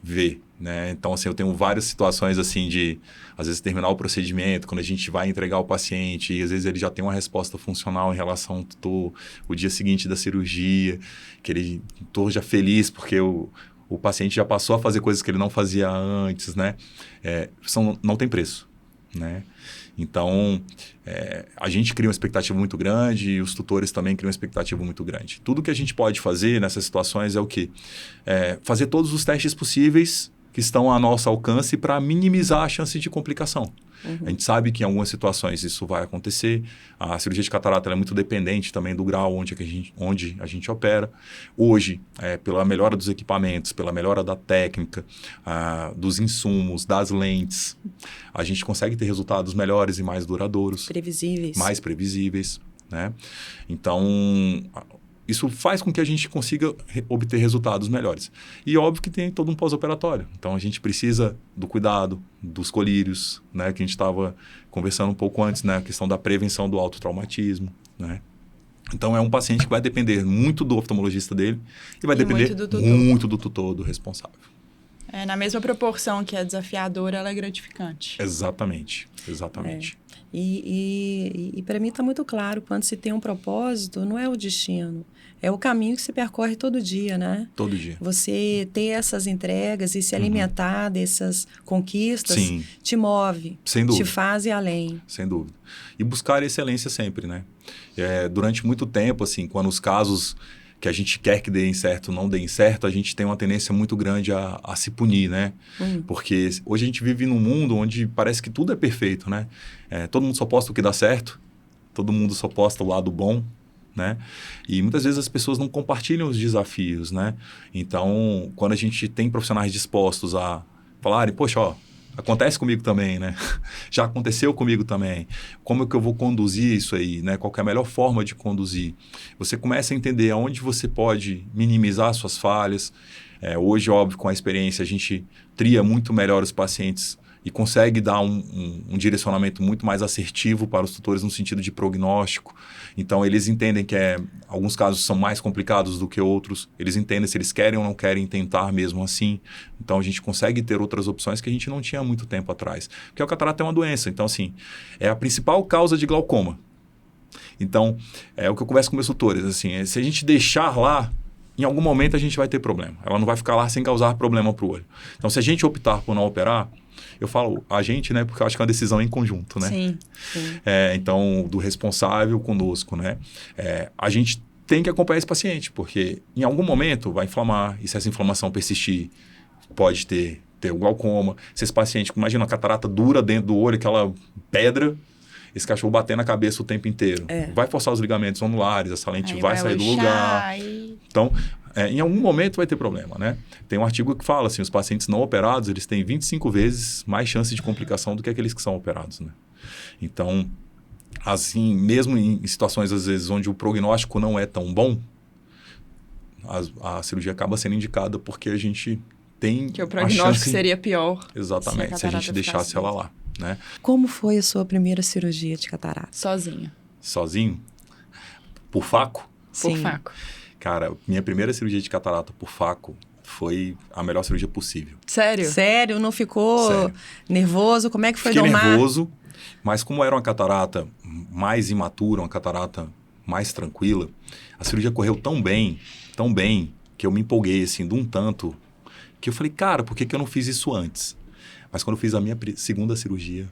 vê, né? Então, assim, eu tenho várias situações, assim, de, às vezes, terminar o procedimento, quando a gente vai entregar o paciente, e às vezes ele já tem uma resposta funcional em relação ao tutor, o dia seguinte da cirurgia, aquele tutor já feliz, porque o paciente já passou a fazer coisas que ele não fazia antes, né? Não tem preço, né? Então, a gente cria uma expectativa muito grande e os tutores também criam uma expectativa muito grande. Tudo que a gente pode fazer nessas situações é o quê? Fazer todos os testes possíveis que estão a nosso alcance para minimizar a chance de complicação. A gente sabe que em algumas situações isso vai acontecer. A cirurgia de catarata é muito dependente também do grau onde a gente opera. Hoje, pela melhora dos equipamentos, pela melhora da técnica, dos insumos, das lentes, a gente consegue ter resultados melhores e mais duradouros. Previsíveis. Mais previsíveis, né? Então, isso faz com que a gente consiga obter resultados melhores. E óbvio que tem todo um pós-operatório. Então, a gente precisa do cuidado, dos colírios, né? Que a gente estava conversando um pouco antes, né? A questão da prevenção do autotraumatismo, né? Então, é um paciente que vai depender muito do oftalmologista dele e vai depender muito do tutor, do responsável. Na mesma proporção que é desafiadora, ela é gratificante. Exatamente. E para mim está muito claro, quando se tem um propósito, não é o destino, é o caminho que se percorre todo dia, né? Todo dia. Você ter essas entregas e se alimentar dessas conquistas, Sim. te move, sem dúvida. Te faz ir além. Sem dúvida. E buscar excelência sempre, né? Durante muito tempo, assim, quando os casos que a gente quer que deem certo não deem certo, a gente tem uma tendência muito grande a se punir, né? Porque hoje a gente vive num mundo onde parece que tudo é perfeito, né? Todo mundo só posta o que dá certo, todo mundo só posta o lado bom, né? E muitas vezes as pessoas não compartilham os desafios, né? Então, quando a gente tem profissionais dispostos a falarem, poxa, ó, acontece comigo também, né? Já aconteceu comigo também. Como é que eu vou conduzir isso aí, né? Qual que é a melhor forma de conduzir? Você começa a entender aonde você pode minimizar suas falhas. Hoje, óbvio, com a experiência, a gente tria muito melhor os pacientes e consegue dar um direcionamento muito mais assertivo para os tutores no sentido de prognóstico. Então, eles entendem que alguns casos são mais complicados do que outros. Eles entendem se eles querem ou não querem tentar mesmo assim. Então, a gente consegue ter outras opções que a gente não tinha há muito tempo atrás. Porque a catarata é uma doença. Então, assim, é a principal causa de glaucoma. Então, é o que eu converso com meus tutores. Assim, se a gente deixar lá, em algum momento a gente vai ter problema. Ela não vai ficar lá sem causar problema para o olho. Então, se a gente optar por não operar, eu falo a gente, né? Porque eu acho que é uma decisão em conjunto, né? Sim. Então, do responsável conosco, né? A gente tem que acompanhar esse paciente, porque em algum momento vai inflamar, e se essa inflamação persistir, pode ter o glaucoma. Se esse paciente, imagina, a catarata dura dentro do olho, aquela pedra, esse cachorro batendo na cabeça o tempo inteiro. Vai forçar os ligamentos anulares, essa lente vai sair do lugar. Então, em algum momento vai ter problema, né? Tem um artigo que fala assim, os pacientes não operados, eles têm 25 vezes mais chance de complicação do que aqueles que são operados, né? Então, assim, mesmo em situações, às vezes, onde o prognóstico não é tão bom, a cirurgia acaba sendo indicada porque a gente tem que o prognóstico seria pior. Exatamente, se a gente deixasse ela lá, né? Como foi a sua primeira cirurgia de catarata? Sozinho? Por faco? Por faco. Cara, minha primeira cirurgia de catarata por faco foi a melhor cirurgia possível. Sério? Sério? Não ficou Sério. nervoso? Como é que foi Fiquei domar? nervoso, mas como era uma catarata mais imatura, uma catarata mais tranquila, a cirurgia correu tão bem, que eu me empolguei, assim, de um tanto, que eu falei, cara, por que eu não fiz isso antes? Mas quando eu fiz a minha segunda cirurgia,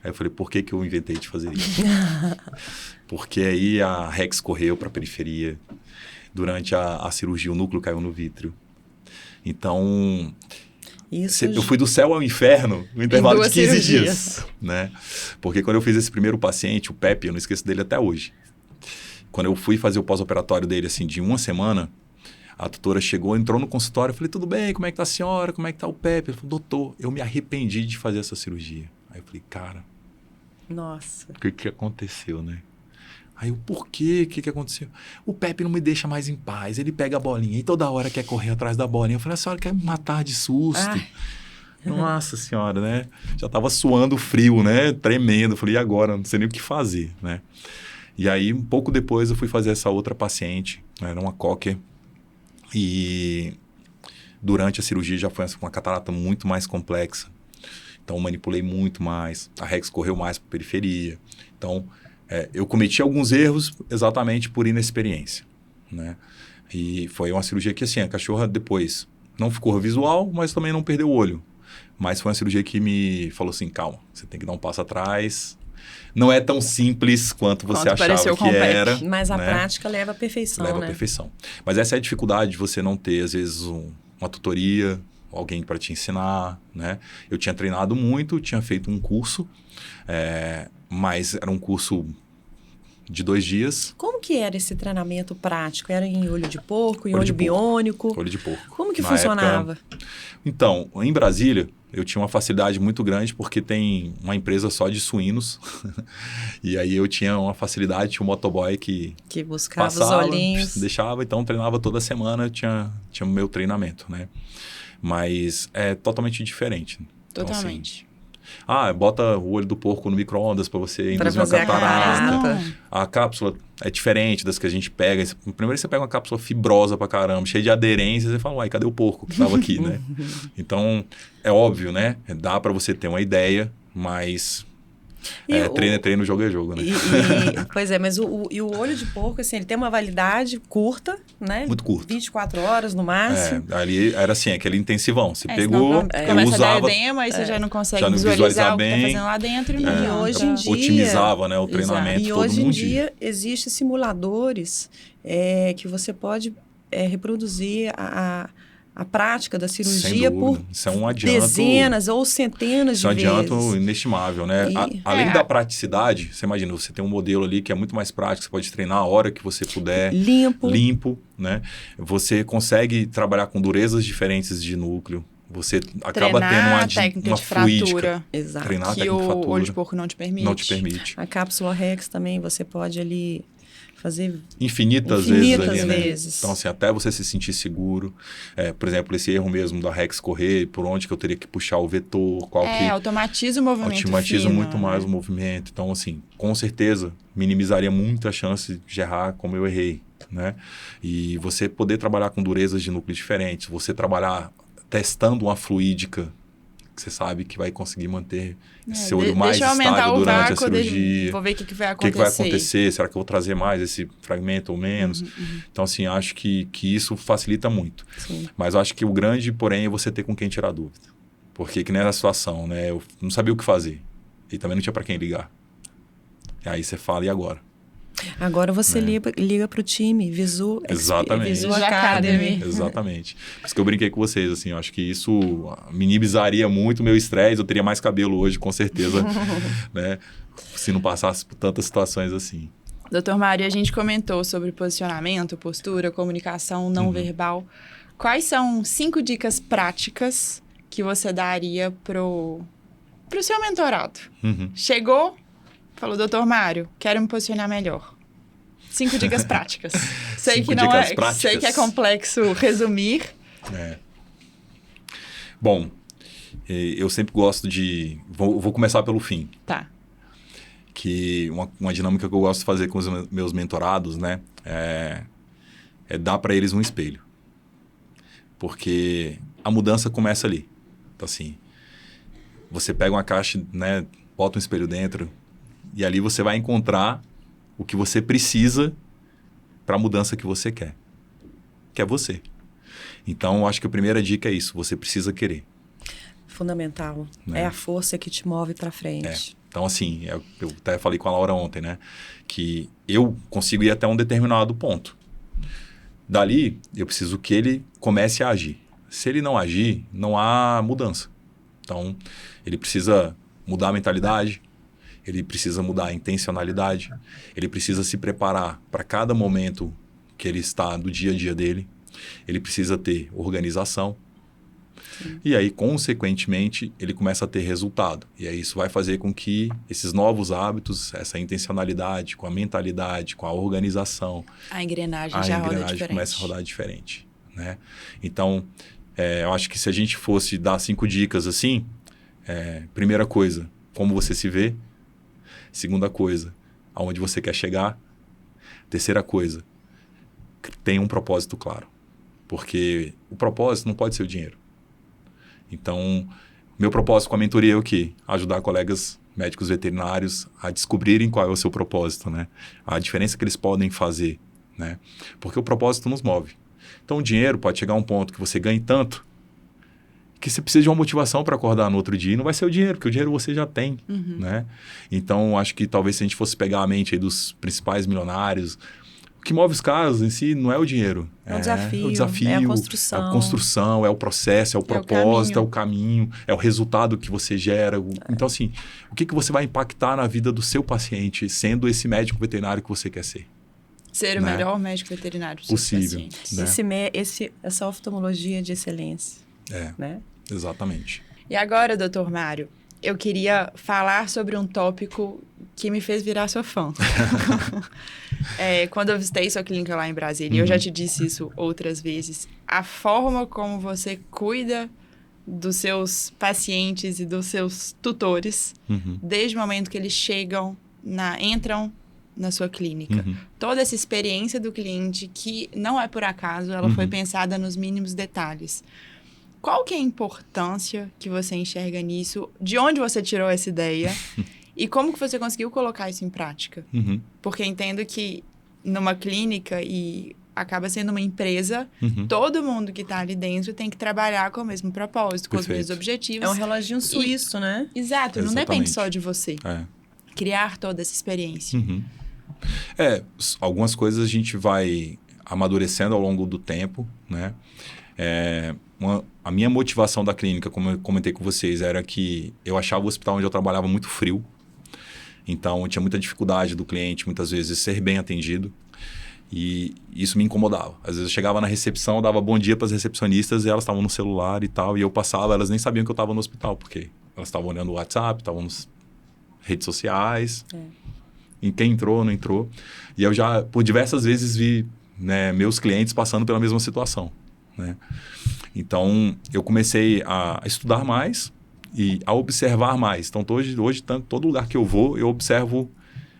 aí eu falei, por que eu inventei de fazer isso? Porque aí a Rex correu para a periferia. Durante a cirurgia, o núcleo caiu no vítreo. Então, eu fui do céu ao inferno no intervalo de 15 dias. Né? Porque quando eu fiz esse primeiro paciente, o Pepe, eu não esqueço dele até hoje. Quando eu fui fazer o pós-operatório dele, assim, de uma semana, a tutora chegou, entrou no consultório, eu falei, tudo bem, como é que tá a senhora, como é que tá o Pepe? Ele falou, doutor, eu me arrependi de fazer essa cirurgia. Aí eu falei, cara, nossa, o que aconteceu, né? Aí eu, por quê? O que aconteceu? O Pepe não me deixa mais em paz, ele pega a bolinha e toda hora quer correr atrás da bolinha. Eu falei, a senhora quer me matar de susto? Ai. Nossa senhora, né? Já tava suando frio, né? Tremendo. Eu falei, e agora? Não sei nem o que fazer, né? E aí, um pouco depois, eu fui fazer essa outra paciente, né? Era uma cocker. E durante a cirurgia já foi uma catarata muito mais complexa. Então, manipulei muito mais. A Rex correu mais para a periferia. Então, eu cometi alguns erros exatamente por inexperiência, né? E foi uma cirurgia que, assim, a cachorra depois não ficou visual, mas também não perdeu o olho. Mas foi uma cirurgia que me falou assim, calma, você tem que dar um passo atrás. Não é tão simples quanto você achava que era. Mas a né? prática leva à perfeição, leva né? à perfeição. Mas essa é a dificuldade de você não ter, às vezes, uma tutoria, alguém para te ensinar, né? Eu tinha treinado muito, tinha feito um curso, mas era um curso de 2 dias. Como que era esse treinamento prático? Era em olho de porco, em olho biônico? Olho de porco. Como que funcionava? Então, em Brasília, eu tinha uma facilidade muito grande porque tem uma empresa só de suínos. E aí eu tinha uma facilidade, tinha um motoboy que buscava passava, os olhinhos. Deixava, então treinava toda semana, tinha o meu treinamento, né? Mas é totalmente diferente. Totalmente. Então, assim, bota o olho do porco no micro-ondas para você induzir uma fazer a catarata. A cápsula é diferente das que a gente pega. Primeiro você pega uma cápsula fibrosa pra caramba, cheia de aderência, e você fala, uai, cadê o porco que estava aqui, né? Então, é óbvio, né? Dá para você ter uma ideia, mas... treino é treino, jogo é jogo, né? Pois é, mas o olho de porco, assim, ele tem uma validade curta, né? Muito curta. 24 horas no máximo. Ali era assim, aquele intensivão. Você Começa pegou, eu usava... a dar edema, aí você já não consegue já não visualizar bem, o que tá fazendo lá dentro. E hoje em dia... Otimizava, né, o treinamento E todo hoje em mundo. dia, existem simuladores que você pode reproduzir a prática da cirurgia por isso é um adianto, dezenas ou centenas de vezes. Isso é um adianto inestimável, né? Além da praticidade, você imagina, você tem um modelo ali que é muito mais prático, você pode treinar a hora que você puder. Limpo, né? Você consegue trabalhar com durezas diferentes de núcleo. Você acaba tendo uma fluídica. Exato. Treinar que a técnica de fratura. O olho de porco não te permite. Não te permite. A cápsula Rex também, você pode ali... fazer infinitas vezes ali, né? vezes. Então, assim, até você se sentir seguro. Por exemplo, esse erro mesmo da Rex correr, por onde que eu teria que puxar o vetor, automatiza o movimento automatiza fino, muito mais o movimento. Então, assim, com certeza, minimizaria muito a chance de errar como eu errei, né? E você poder trabalhar com durezas de núcleo diferentes, você trabalhar testando uma fluídica, que você sabe que vai conseguir manter esse olho mais estável durante a cirurgia. Vou ver o que vai acontecer. O que vai acontecer? Será que eu vou trazer mais esse fragmento ou menos? Então, assim, acho que isso facilita muito. Sim. Mas eu acho que o grande, porém, é você ter com quem tirar dúvida. Porque que nessa situação, né? Eu não sabia o que fazer. E também não tinha para quem ligar. E aí você fala, e agora? Agora você liga para o time Visu Academy. Exatamente. Por isso que eu brinquei com vocês, assim, eu acho que isso minimizaria muito o meu estresse, eu teria mais cabelo hoje, com certeza, né? Se não passasse por tantas situações assim. Doutor Mário, a gente comentou sobre posicionamento, postura, comunicação não verbal. Quais são 5 dicas práticas que você daria pro seu mentorado? Chegou... Falou, doutor Mário, quero me posicionar melhor. 5 dicas práticas. Sei que é complexo resumir. Bom, eu sempre gosto de... Vou começar pelo fim. Tá. Que uma dinâmica que eu gosto de fazer com os meus mentorados, né? É dar para eles um espelho. porque a mudança começa ali. Então, assim, você pega uma caixa, né, bota um espelho dentro e ali você vai encontrar o que você precisa para a mudança que você quer, que é você. Então, eu acho que a primeira dica é isso, você precisa querer. Fundamental. Né? É a força que te move para frente. Então, assim, eu até falei com a Laura ontem, né? Que eu consigo ir até um determinado ponto. Dali, eu preciso que ele comece a agir. Se ele não agir, não há mudança. Então, ele precisa mudar a mentalidade, ele precisa mudar a intencionalidade, ele precisa se preparar para cada momento que ele está do dia a dia dele, ele precisa ter organização. Sim. E aí, consequentemente, ele começa a ter resultado. E aí isso vai fazer com que esses novos hábitos, essa intencionalidade, com a mentalidade, com a organização... A engrenagem já roda diferente. Começa a rodar diferente. Né? Então, eu acho que se a gente fosse dar 5 dicas assim, primeira coisa, como você se vê. Segunda coisa, aonde você quer chegar. Terceira coisa, tenha um propósito claro. Porque o propósito não pode ser o dinheiro. Então, meu propósito com a mentoria é o quê? Ajudar colegas médicos veterinários a descobrirem qual é o seu propósito, né? A diferença que eles podem fazer, né? Porque o propósito nos move. Então, o dinheiro pode chegar a um ponto que você ganhe tanto que você precisa de uma motivação para acordar no outro dia. E não vai ser o dinheiro, porque o dinheiro você já tem, né? Então, acho que talvez se a gente fosse pegar a mente aí dos principais milionários... O que move os caras em si não é o dinheiro. É o desafio, é a construção. É a construção, é o processo, é o propósito, é o caminho, é o resultado que você gera. Então, assim, o que você vai impactar na vida do seu paciente sendo esse médico veterinário que você quer ser? Ser o melhor médico veterinário possível. Né? Essa oftalmologia de excelência. Né? Exatamente. E agora, doutor Mário, eu queria falar sobre um tópico que me fez virar sua fã. Quando eu visitei sua clínica lá em Brasília, eu já te disse isso outras vezes, a forma como você cuida dos seus pacientes e dos seus tutores, desde o momento que eles entram na sua clínica. Toda essa experiência do cliente, que não é por acaso, ela foi pensada nos mínimos detalhes. Qual que é a importância que você enxerga nisso? De onde você tirou essa ideia? E como que você conseguiu colocar isso em prática? Porque entendo que numa clínica e acaba sendo uma empresa, todo mundo que está ali dentro tem que trabalhar com o mesmo propósito, com os mesmos objetivos. É um reloginho suíço, né? Exato, não depende só de você. Criar toda essa experiência. Algumas coisas a gente vai amadurecendo ao longo do tempo, né? A minha motivação da clínica, como eu comentei com vocês, era que eu achava o hospital onde eu trabalhava muito frio. Então, eu tinha muita dificuldade do cliente, muitas vezes, ser bem atendido. E isso me incomodava. Às vezes, eu chegava na recepção, eu dava bom dia para as recepcionistas e elas estavam no celular e tal. E eu passava, elas nem sabiam que eu estava no hospital, porque elas estavam olhando o WhatsApp, estavam nas redes sociais. E quem entrou, não entrou. E eu já, por diversas vezes, vi, né, meus clientes passando pela mesma situação, né? Então, eu comecei a estudar mais e a observar mais. Então, hoje todo lugar que eu vou, eu observo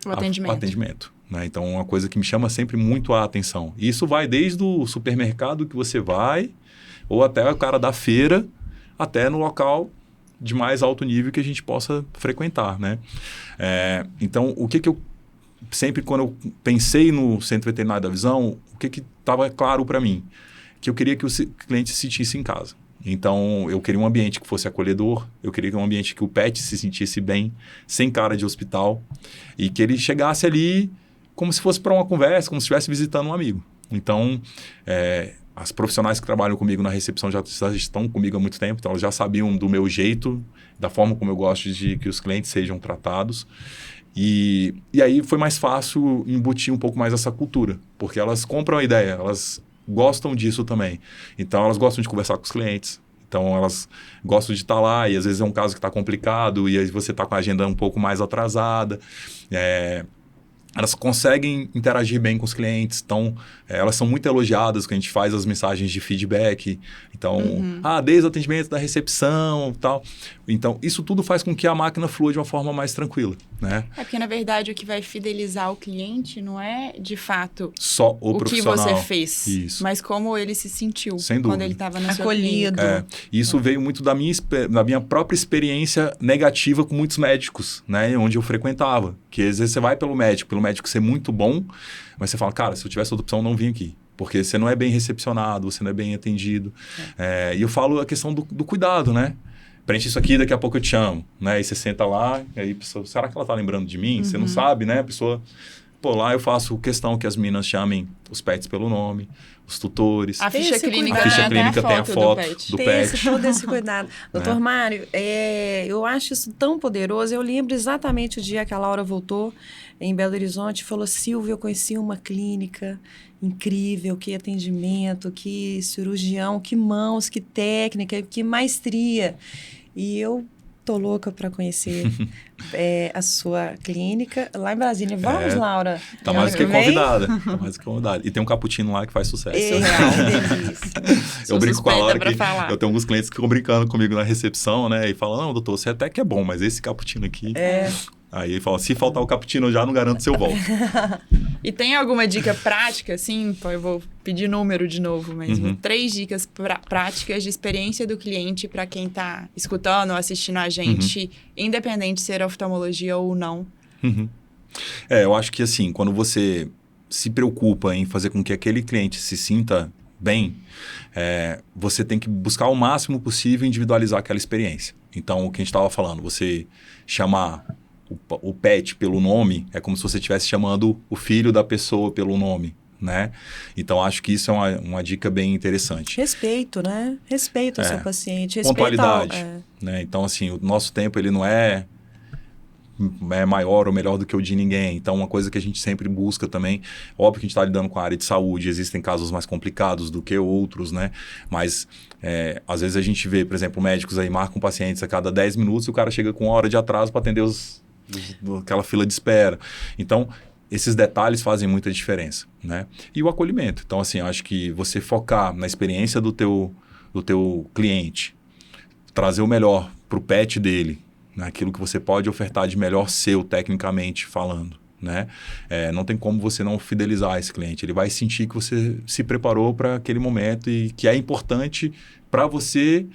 o atendimento. Né? Então, é uma coisa que me chama sempre muito a atenção. E isso vai desde o supermercado que você vai, ou até o cara da feira, até no local de mais alto nível que a gente possa frequentar, né? Então, o que eu... Sempre quando eu pensei no Centro Veterinário da Visão, o que estava claro para mim? Que eu queria que o cliente se sentisse em casa. Então, eu queria um ambiente que fosse acolhedor, eu queria um ambiente que o pet se sentisse bem, sem cara de hospital, e que ele chegasse ali como se fosse para uma conversa, como se estivesse visitando um amigo. Então, as profissionais que trabalham comigo na recepção já estão comigo há muito tempo, então elas já sabiam do meu jeito, da forma como eu gosto de que os clientes sejam tratados. E aí foi mais fácil embutir um pouco mais essa cultura, porque elas compram a ideia, elas gostam disso também. Então, elas gostam de conversar com os clientes. Então, elas gostam de estar lá e, às vezes, é um caso que está complicado e aí você está com a agenda um pouco mais atrasada. elas conseguem interagir bem com os clientes, então elas são muito elogiadas quando a gente faz as mensagens de feedback, então, desde o atendimento da recepção e tal. Então, isso tudo faz com que a máquina flua de uma forma mais tranquila, né? É porque, na verdade, o que vai fidelizar o cliente não é, de fato, Só o que profissional. você fez, Isso. mas como ele se sentiu Sem dúvida. quando ele estava na sua Acolhido. clínica. Isso veio muito da minha própria experiência negativa com muitos médicos, né? Onde eu frequentava. Que às vezes você vai pelo médico ser muito bom, mas você fala, cara, se eu tivesse outra opção, eu não vim aqui. Porque você não é bem recepcionado, você não é bem atendido. E eu falo a questão do cuidado, né? Preenche isso aqui, daqui a pouco eu te chamo, né? E você senta lá, e aí a pessoa, será que ela tá lembrando de mim? Você não sabe, né? A pessoa... Pô, lá eu faço questão que as meninas chamem os pets pelo nome, os tutores. A ficha clínica, tem a foto do pet. Todo esse cuidado. Doutor Mário, eu acho isso tão poderoso. Eu lembro exatamente o dia que a Laura voltou em Belo Horizonte e falou, Silvia, eu conheci uma clínica incrível, que atendimento, que cirurgião, que mãos, que técnica, que maestria. E eu... tô louca para conhecer a sua clínica lá em Brasília. Vamos, Laura. Tá mais do que convidada. Tá mais do que convidada. E tem um cappuccino lá que faz sucesso. Eu brinco com a Laura que eu tenho alguns clientes que ficam brincando comigo na recepção, né? E falam, não, doutor, você até que é bom, mas esse cappuccino aqui... Aí ele fala, se faltar o cappuccino, eu já não garanto se eu volto. E tem alguma dica prática, assim? Eu vou pedir número de novo, mas 3 dicas práticas de experiência do cliente para quem está escutando ou assistindo a gente, independente de ser oftalmologia ou não. Eu acho que assim, quando você se preocupa em fazer com que aquele cliente se sinta bem, você tem que buscar o máximo possível individualizar aquela experiência. Então, o que a gente estava falando, você chamar o pet pelo nome, é como se você estivesse chamando o filho da pessoa pelo nome, né? Então, acho que isso é uma dica bem interessante. Respeito, né? Respeito ao seu paciente. Pontualidade. Né? Então, assim, o nosso tempo, ele não é maior ou melhor do que o de ninguém. Então, uma coisa que a gente sempre busca também, óbvio que a gente está lidando com a área de saúde, existem casos mais complicados do que outros, né? Mas, às vezes a gente vê, por exemplo, médicos aí marcam pacientes a cada 10 minutos e o cara chega com 1 hora de atraso para atender aquela fila de espera. Então, esses detalhes fazem muita diferença, né? E o acolhimento. Então, assim, acho que você focar na experiência do teu cliente, trazer o melhor para o pet dele, naquilo que você pode ofertar de melhor seu, tecnicamente falando, né? Não tem como você não fidelizar esse cliente. Ele vai sentir que você se preparou para aquele momento e que é importante para você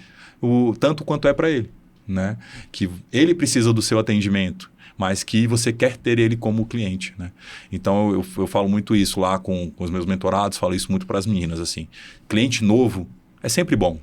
tanto quanto é para ele, né? Que ele precisa do seu atendimento, mas que você quer ter ele como cliente, né? Então, eu falo muito isso lá com os meus mentorados, falo isso muito para as meninas, assim. Cliente novo é sempre bom,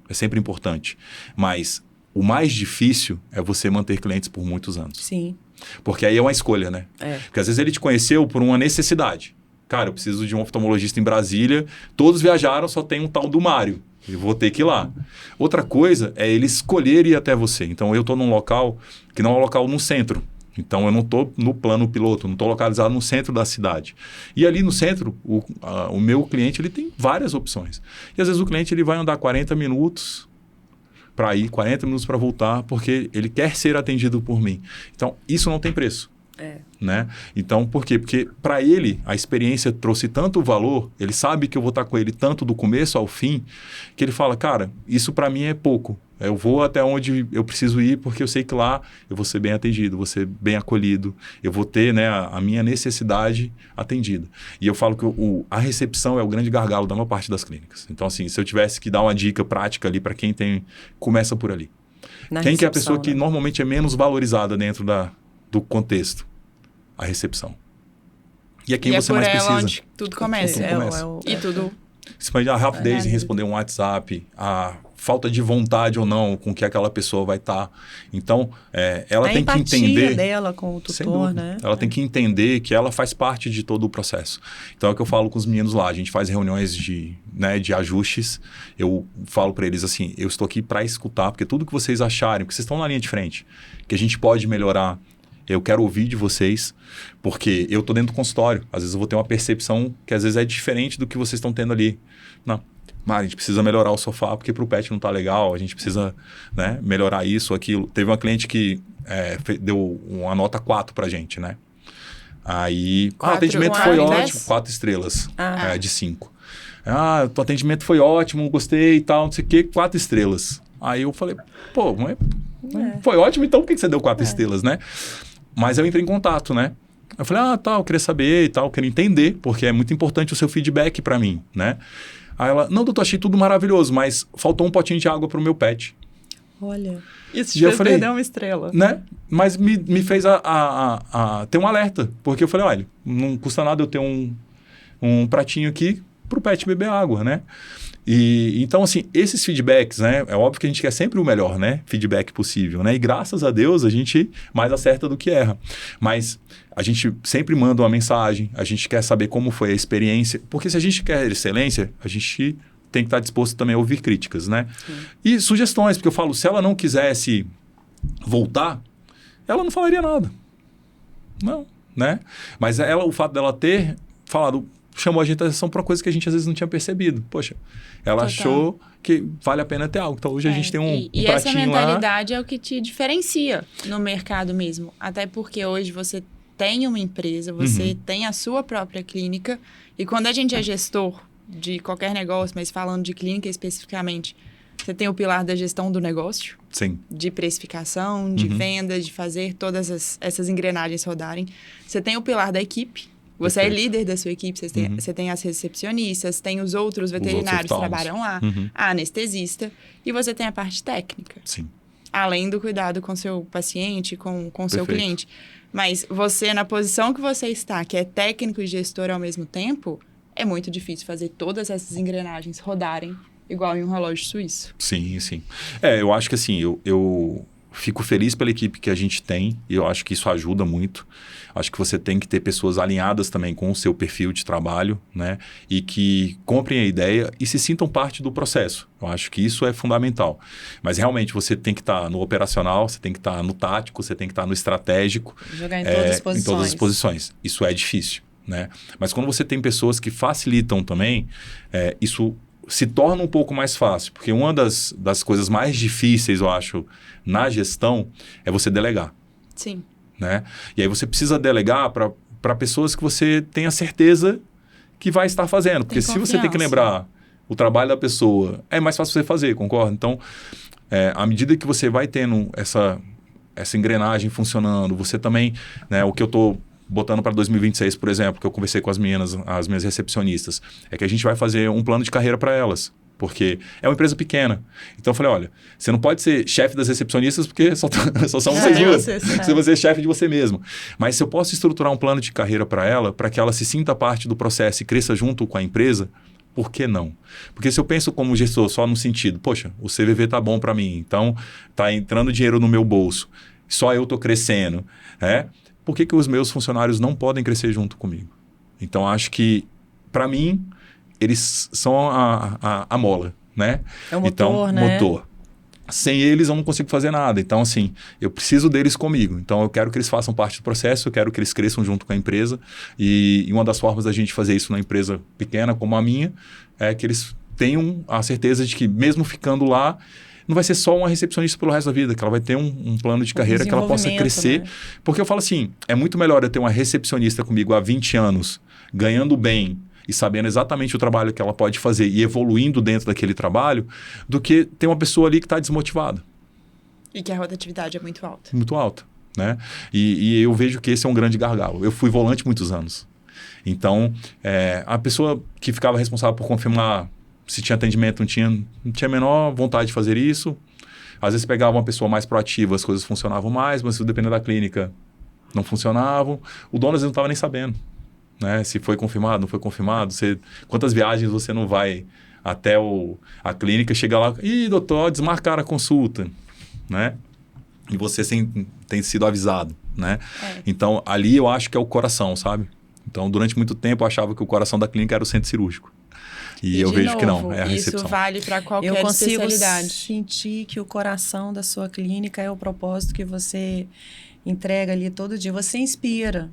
é sempre importante, mas o mais difícil é você manter clientes por muitos anos. Sim. Porque aí é uma escolha, né? Porque às vezes ele te conheceu por uma necessidade. Cara, eu preciso de um oftalmologista em Brasília, todos viajaram, só tem um tal do Mário. Eu vou ter que ir lá. Outra coisa é ele escolher ir até você. Então, eu estou num local que não é um local no centro. Então, eu não estou no plano piloto, não estou localizado no centro da cidade. E ali no centro, o meu cliente ele tem várias opções. E às vezes o cliente ele vai andar 40 minutos para ir, 40 minutos para voltar, porque ele quer ser atendido por mim. Então, isso não tem preço. Né? Então, por quê? Porque para ele, a experiência trouxe tanto valor, ele sabe que eu vou estar com ele tanto do começo ao fim, que ele fala, cara, isso para mim é pouco. Eu vou até onde eu preciso ir, porque eu sei que lá eu vou ser bem atendido, vou ser bem acolhido, eu vou ter, né, a minha necessidade atendida. E eu falo que a recepção é o grande gargalo da maior parte das clínicas. Então, assim, se eu tivesse que dar uma dica prática ali para quem tem, começa por ali. Quem que é a pessoa que normalmente é menos valorizada dentro do contexto? A recepção. E é quem você mais precisa. Onde tudo começa. E tudo... A rapidez em responder um WhatsApp, a falta de vontade ou não com que aquela pessoa vai estar. Então, ela tem que entender... dela com o tutor, né? Ela tem que entender que ela faz parte de todo o processo. Então, é o que eu falo com os meninos lá. A gente faz reuniões de ajustes. Eu falo para eles assim, eu estou aqui para escutar, porque tudo que vocês acharem, porque vocês estão na linha de frente, que a gente pode melhorar, eu quero ouvir de vocês, porque eu estou dentro do consultório. Às vezes eu vou ter uma percepção que às vezes é diferente do que vocês estão tendo ali. Não, Mari, a gente precisa melhorar o sofá porque para o pet não está legal, a gente precisa, né, melhorar isso, aquilo. Teve uma cliente que deu uma nota 4 para a gente, né? Aí, o Quatro, atendimento com foi a ótimo, 10? 4 estrelas, Ah. de 5. O atendimento foi ótimo, gostei e tal, não sei o quê, 4 estrelas. Aí eu falei, pô, mas foi ótimo, então por que você deu 4 estrelas, né? Mas eu entrei em contato, né? Eu falei, eu queria saber e tal, eu queria entender, porque é muito importante o seu feedback para mim, né? Aí ela, não, doutor, achei tudo maravilhoso, mas faltou um potinho de água pro meu pet. Olha. Isso E eu te falei, perder uma estrela. Né? Mas me fez ter um alerta, porque eu falei, olha, não custa nada eu ter um pratinho aqui pro pet beber água, né? E então, assim, esses feedbacks, né? É óbvio que a gente quer sempre o melhor, né? Feedback possível, né? E graças a Deus a gente mais acerta do que erra. Mas a gente sempre manda uma mensagem, a gente quer saber como foi a experiência, porque se a gente quer excelência, a gente tem que estar disposto também a ouvir críticas, né? Sim. E sugestões, porque eu falo, se ela não quisesse voltar, ela não falaria nada. Não, né? Mas o fato dela ter falado, chamou a gente a atenção para uma coisa que a gente às vezes não tinha percebido. Poxa, ela achou que vale a pena ter algo. Então hoje a gente tem um pratinho lá. E essa mentalidade é o que te diferencia no mercado mesmo. Até porque hoje você tem uma empresa, você tem a sua própria clínica. E quando a gente é gestor de qualquer negócio, mas falando de clínica especificamente, você tem o pilar da gestão do negócio. Sim. De precificação, de vendas, de fazer todas essas engrenagens rodarem. Você tem o pilar da equipe. Você é líder da sua equipe, você tem as recepcionistas, tem os outros veterinários que trabalham lá, a anestesista, e você tem a parte técnica. Sim. Além do cuidado com o seu paciente, com o seu cliente. Mas você, na posição que você está, que é técnico e gestor ao mesmo tempo, é muito difícil fazer todas essas engrenagens rodarem igual em um relógio suíço. Sim, sim. Eu acho que assim, eu fico feliz pela equipe que a gente tem e eu acho que isso ajuda muito. Acho que você tem que ter pessoas alinhadas também com o seu perfil de trabalho, né? E que comprem a ideia e se sintam parte do processo. Eu acho que isso é fundamental. Mas realmente você tem que estar no operacional, você tem que estar no tático, você tem que estar no estratégico. Jogar em todas as posições. Em todas as posições. Isso é difícil, né? Mas quando você tem pessoas que facilitam também, isso se torna um pouco mais fácil. Porque uma das coisas mais difíceis, eu acho, na gestão é você delegar. Sim. Né? E aí você precisa delegar para pessoas que você tenha certeza que vai estar fazendo. Porque se você tem que lembrar o trabalho da pessoa, é mais fácil você fazer, concorda? Então, à medida que você vai tendo essa engrenagem funcionando, você também, né, o que eu estou botando para 2026, por exemplo, que eu conversei com as minhas recepcionistas, é que a gente vai fazer um plano de carreira para elas. Porque é uma empresa pequena. Então eu falei, olha, você não pode ser chefe das recepcionistas porque só são vocês duas. Você vai ser chefe de você mesmo. Mas se eu posso estruturar um plano de carreira para ela, para que ela se sinta parte do processo e cresça junto com a empresa, por que não? Porque se eu penso como gestor só no sentido, poxa, o CVV tá bom para mim, então tá entrando dinheiro no meu bolso, só eu tô crescendo, por que os meus funcionários não podem crescer junto comigo? Então acho que, para mim, eles são a mola, né? É o motor, então, né? Motor. Sem eles eu não consigo fazer nada. Então, assim, eu preciso deles comigo. Então, eu quero que eles façam parte do processo, eu quero que eles cresçam junto com a empresa. E uma das formas da gente fazer isso na empresa pequena como a minha é que eles tenham a certeza de que, mesmo ficando lá, não vai ser só uma recepcionista pelo resto da vida, que ela vai ter um plano de carreira que ela possa crescer. Né? Porque eu falo assim, é muito melhor eu ter uma recepcionista comigo há 20 anos, ganhando bem, e sabendo exatamente o trabalho que ela pode fazer e evoluindo dentro daquele trabalho, do que ter uma pessoa ali que está desmotivada. E que a rotatividade é muito alta. Muito alta, né? E eu vejo que esse é um grande gargalo. Eu fui volante muitos anos. Então, a pessoa que ficava responsável por confirmar se tinha atendimento, não tinha a menor vontade de fazer isso. Às vezes pegava uma pessoa mais proativa, as coisas funcionavam mais, mas se dependendo da clínica, não funcionavam. O dono às vezes não estava nem sabendo. Né? Se foi confirmado, não foi confirmado, quantas viagens você não vai até a clínica, chega lá, doutor, desmarcaram a consulta, né? E você tem sido avisado, né? Então, ali eu acho que é o coração, sabe? Então, durante muito tempo eu achava que o coração da clínica era o centro cirúrgico. E eu vejo que não, é a recepção. Isso vale para qualquer especialidade. Eu consigo sentir que o coração da sua clínica é o propósito que você entrega ali todo dia. Você inspira.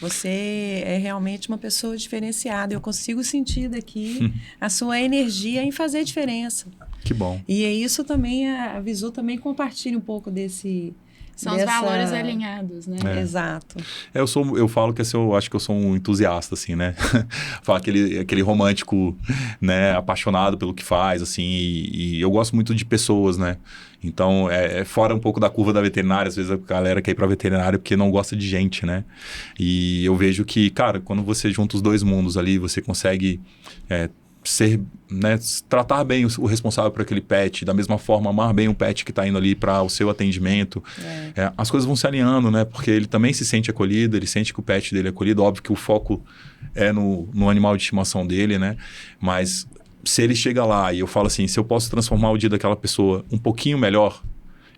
Você é realmente uma pessoa diferenciada. Eu consigo sentir daqui a sua energia em fazer diferença. Que bom. E é isso também, a Visu também compartilha um pouco desse... São os valores alinhados, né? Exato. Eu falo que eu acho que eu sou um entusiasta, assim, né? Falo aquele romântico, né? Apaixonado pelo que faz, assim. E eu gosto muito de pessoas, né? Então, é fora um pouco da curva da veterinária. Às vezes a galera quer ir pra veterinária porque não gosta de gente, né? E eu vejo que, cara, quando você junta os dois mundos ali, você consegue... ser, né, tratar bem o responsável por aquele pet, da mesma forma amar bem o pet que está indo ali para o seu atendimento. As coisas vão se alinhando, né? Porque ele também se sente acolhido, ele sente que o pet dele é acolhido. Óbvio que o foco é no animal de estimação dele, né? Mas se ele chega lá e eu falo assim, se eu posso transformar o dia daquela pessoa um pouquinho melhor,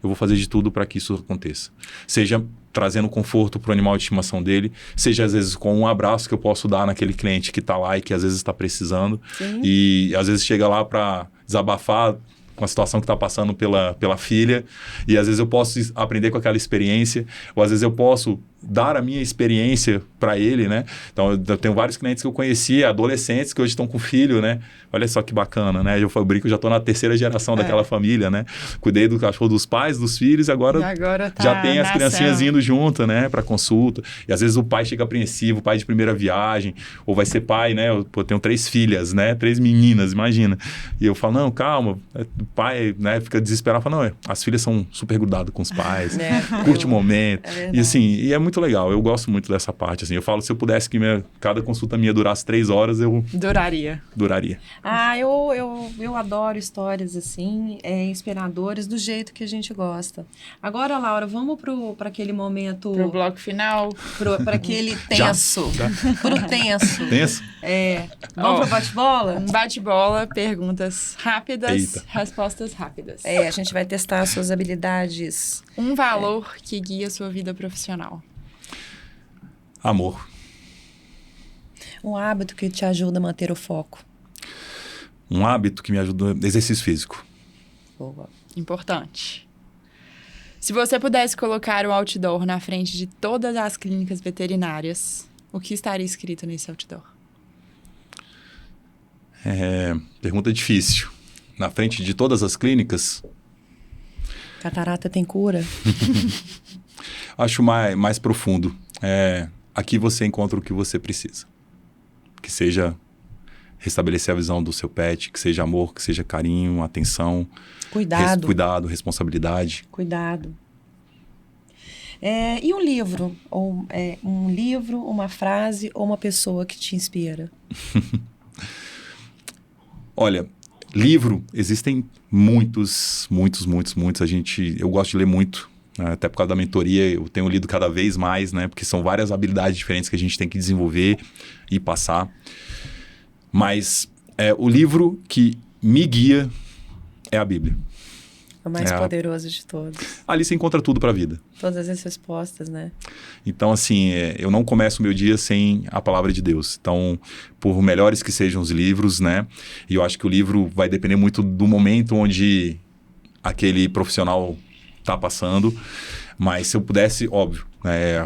eu vou fazer de tudo para que isso aconteça. Seja trazendo conforto para o animal de estimação dele, seja às vezes com um abraço que eu posso dar naquele cliente que está lá e que às vezes está precisando. Sim. E às vezes chega lá para desabafar com a situação que está passando pela filha, e às vezes eu posso aprender com aquela experiência, ou às vezes eu posso dar a minha experiência para ele, né? Então, eu tenho vários clientes que eu conheci, adolescentes que hoje estão com filho, né? Olha só que bacana, né? Eu brinco, já estou na 3ª geração daquela família, né? Cuidei do cachorro dos pais, dos filhos, e agora tá já tem as criancinhas indo junto, né? Para consulta. E às vezes o pai chega apreensivo, pai de primeira viagem, ou vai ser pai, né? Eu tenho 3 filhas, né? 3 meninas, imagina. E eu falo, não, calma. O pai, né? Fica desesperado, fala, não, as filhas são super grudadas com os pais, curte o momento. E assim, e é muito legal, eu gosto muito dessa parte, assim. Eu falo, se eu pudesse que cada consulta minha durasse 3 horas, eu... Duraria. Eu adoro histórias, assim, inspiradoras, do jeito que a gente gosta. Agora, Laura, vamos para aquele momento... Pro bloco final. Para aquele tenso. Pro tenso. Tenso? Vamos pro bate-bola? Um bate-bola, perguntas rápidas, respostas rápidas. A gente vai testar as suas habilidades. Um valor que guia a sua vida profissional. Amor. Um hábito que te ajuda a manter o foco. Um hábito que me ajuda... Exercício físico. Boa. Importante. Se você pudesse colocar um outdoor na frente de todas as clínicas veterinárias, o que estaria escrito nesse outdoor? Pergunta difícil. Na frente de todas as clínicas... Catarata tem cura? Acho mais profundo. Aqui você encontra o que você precisa. Que seja restabelecer a visão do seu pet, que seja amor, que seja carinho, atenção. Cuidado. Cuidado, responsabilidade. Cuidado. E um livro? Um livro, uma frase ou uma pessoa que te inspira? Olha, livro, existem muitos. Eu gosto de ler muito. Até por causa da mentoria, eu tenho lido cada vez mais, né? Porque são várias habilidades diferentes que a gente tem que desenvolver e passar. Mas o livro que me guia é a Bíblia. O mais poderoso de todos. Ali você encontra tudo para a vida. Todas as respostas, né? Então, assim, eu não começo o meu dia sem a palavra de Deus. Então, por melhores que sejam os livros, né? E eu acho que o livro vai depender muito do momento onde aquele profissional está passando. Mas se eu pudesse, óbvio,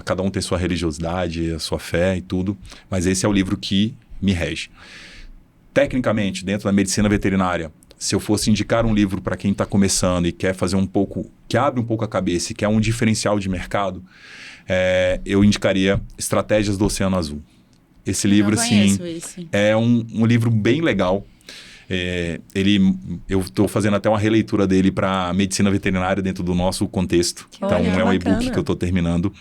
cada um tem sua religiosidade, a sua fé e tudo. Mas esse é o livro que me rege. Tecnicamente, dentro da medicina veterinária, se eu fosse indicar um livro para quem está começando e quer fazer que abre um pouco a cabeça e quer um diferencial de mercado, eu indicaria Estratégias do Oceano Azul. Esse livro, assim, é um livro bem legal. Eu estou fazendo até uma releitura dele para medicina veterinária dentro do nosso contexto. Então, é um e-book que eu estou terminando.